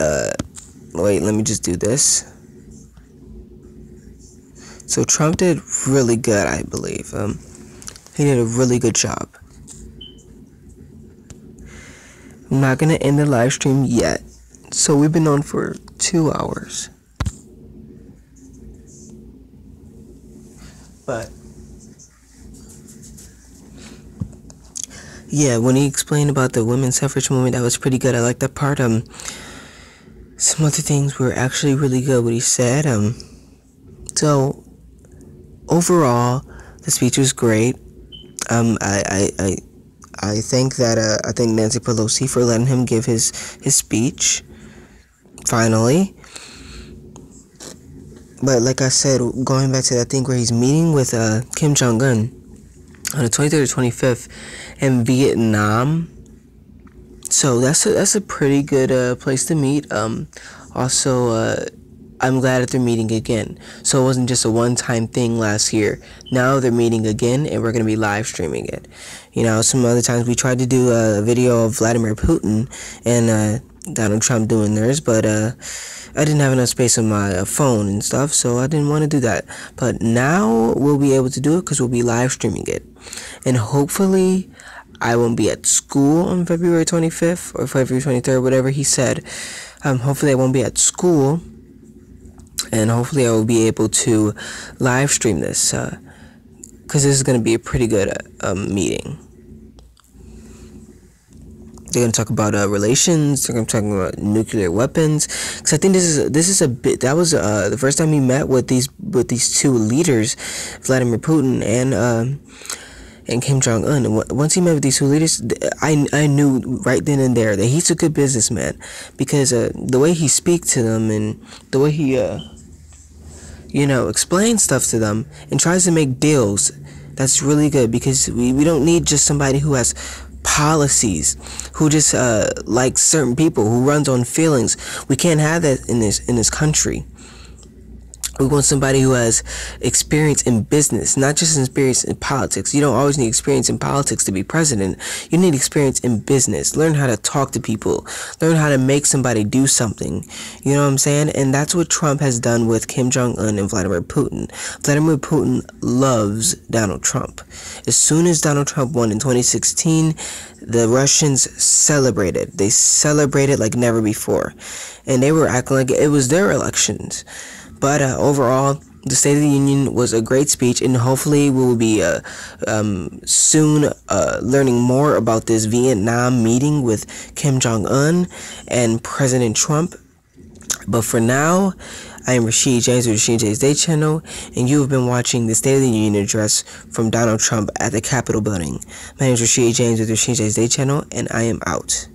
wait, let me just do this. So Trump did really good, I believe. He did a really good job. I'm not gonna end the live stream yet. So we've been on for 2 hours. But yeah, when he explained about the women's suffrage movement, that was pretty good. I liked that part. Some other things were actually really good, what he said. So overall, the speech was great. I think Nancy Pelosi for letting him give his speech. Finally. But like I said, going back to that thing where he's meeting with Kim Jong-un on the 23rd or 25th in Vietnam. So that's a pretty good place to meet. Also, I'm glad that they're meeting again. So it wasn't just a one-time thing last year. Now they're meeting again, and we're going to be live streaming it. You know, some other times we tried to do a video of Vladimir Putin and Donald Trump doing theirs, but I didn't have enough space on my phone and stuff, so I didn't want to do that. But now we'll be able to do it because we'll be live streaming it. And hopefully I won't be at school on February 25th or February 23rd, whatever he said. Hopefully I won't be at school. And hopefully I will be able to live stream this, because this is going to be a pretty good meeting. They're going to talk about relations. They're going to talk about nuclear weapons. Because I think this is a bit. That was the first time he met with these two leaders, Vladimir Putin and Kim Jong-un. And once he met with these two leaders, I knew right then and there that he's a good businessman, because the way he speaks to them and the way he explains stuff to them and tries to make deals, that's really good, because we don't need just somebody who has policies, who just likes certain people, who runs on feelings. We can't have that in this country. We want somebody who has experience in business, not just experience in politics. You don't always need experience in politics to be president. You need experience in business. Learn how to talk to people. Learn how to make somebody do something. You know what I'm saying? And that's what Trump has done with Kim Jong-un and Vladimir Putin. Vladimir Putin loves Donald Trump. As soon as Donald Trump won in 2016, the Russians celebrated. They celebrated like never before. And they were acting like it was their elections. But overall, the State of the Union was a great speech, and hopefully we will be soon learning more about this Vietnam meeting with Kim Jong-un and President Trump. But for now, I am Rashid James with Rashid James Day Channel, and you have been watching the State of the Union address from Donald Trump at the Capitol building. My name is Rashid James with Rashid James Day Channel, and I am out.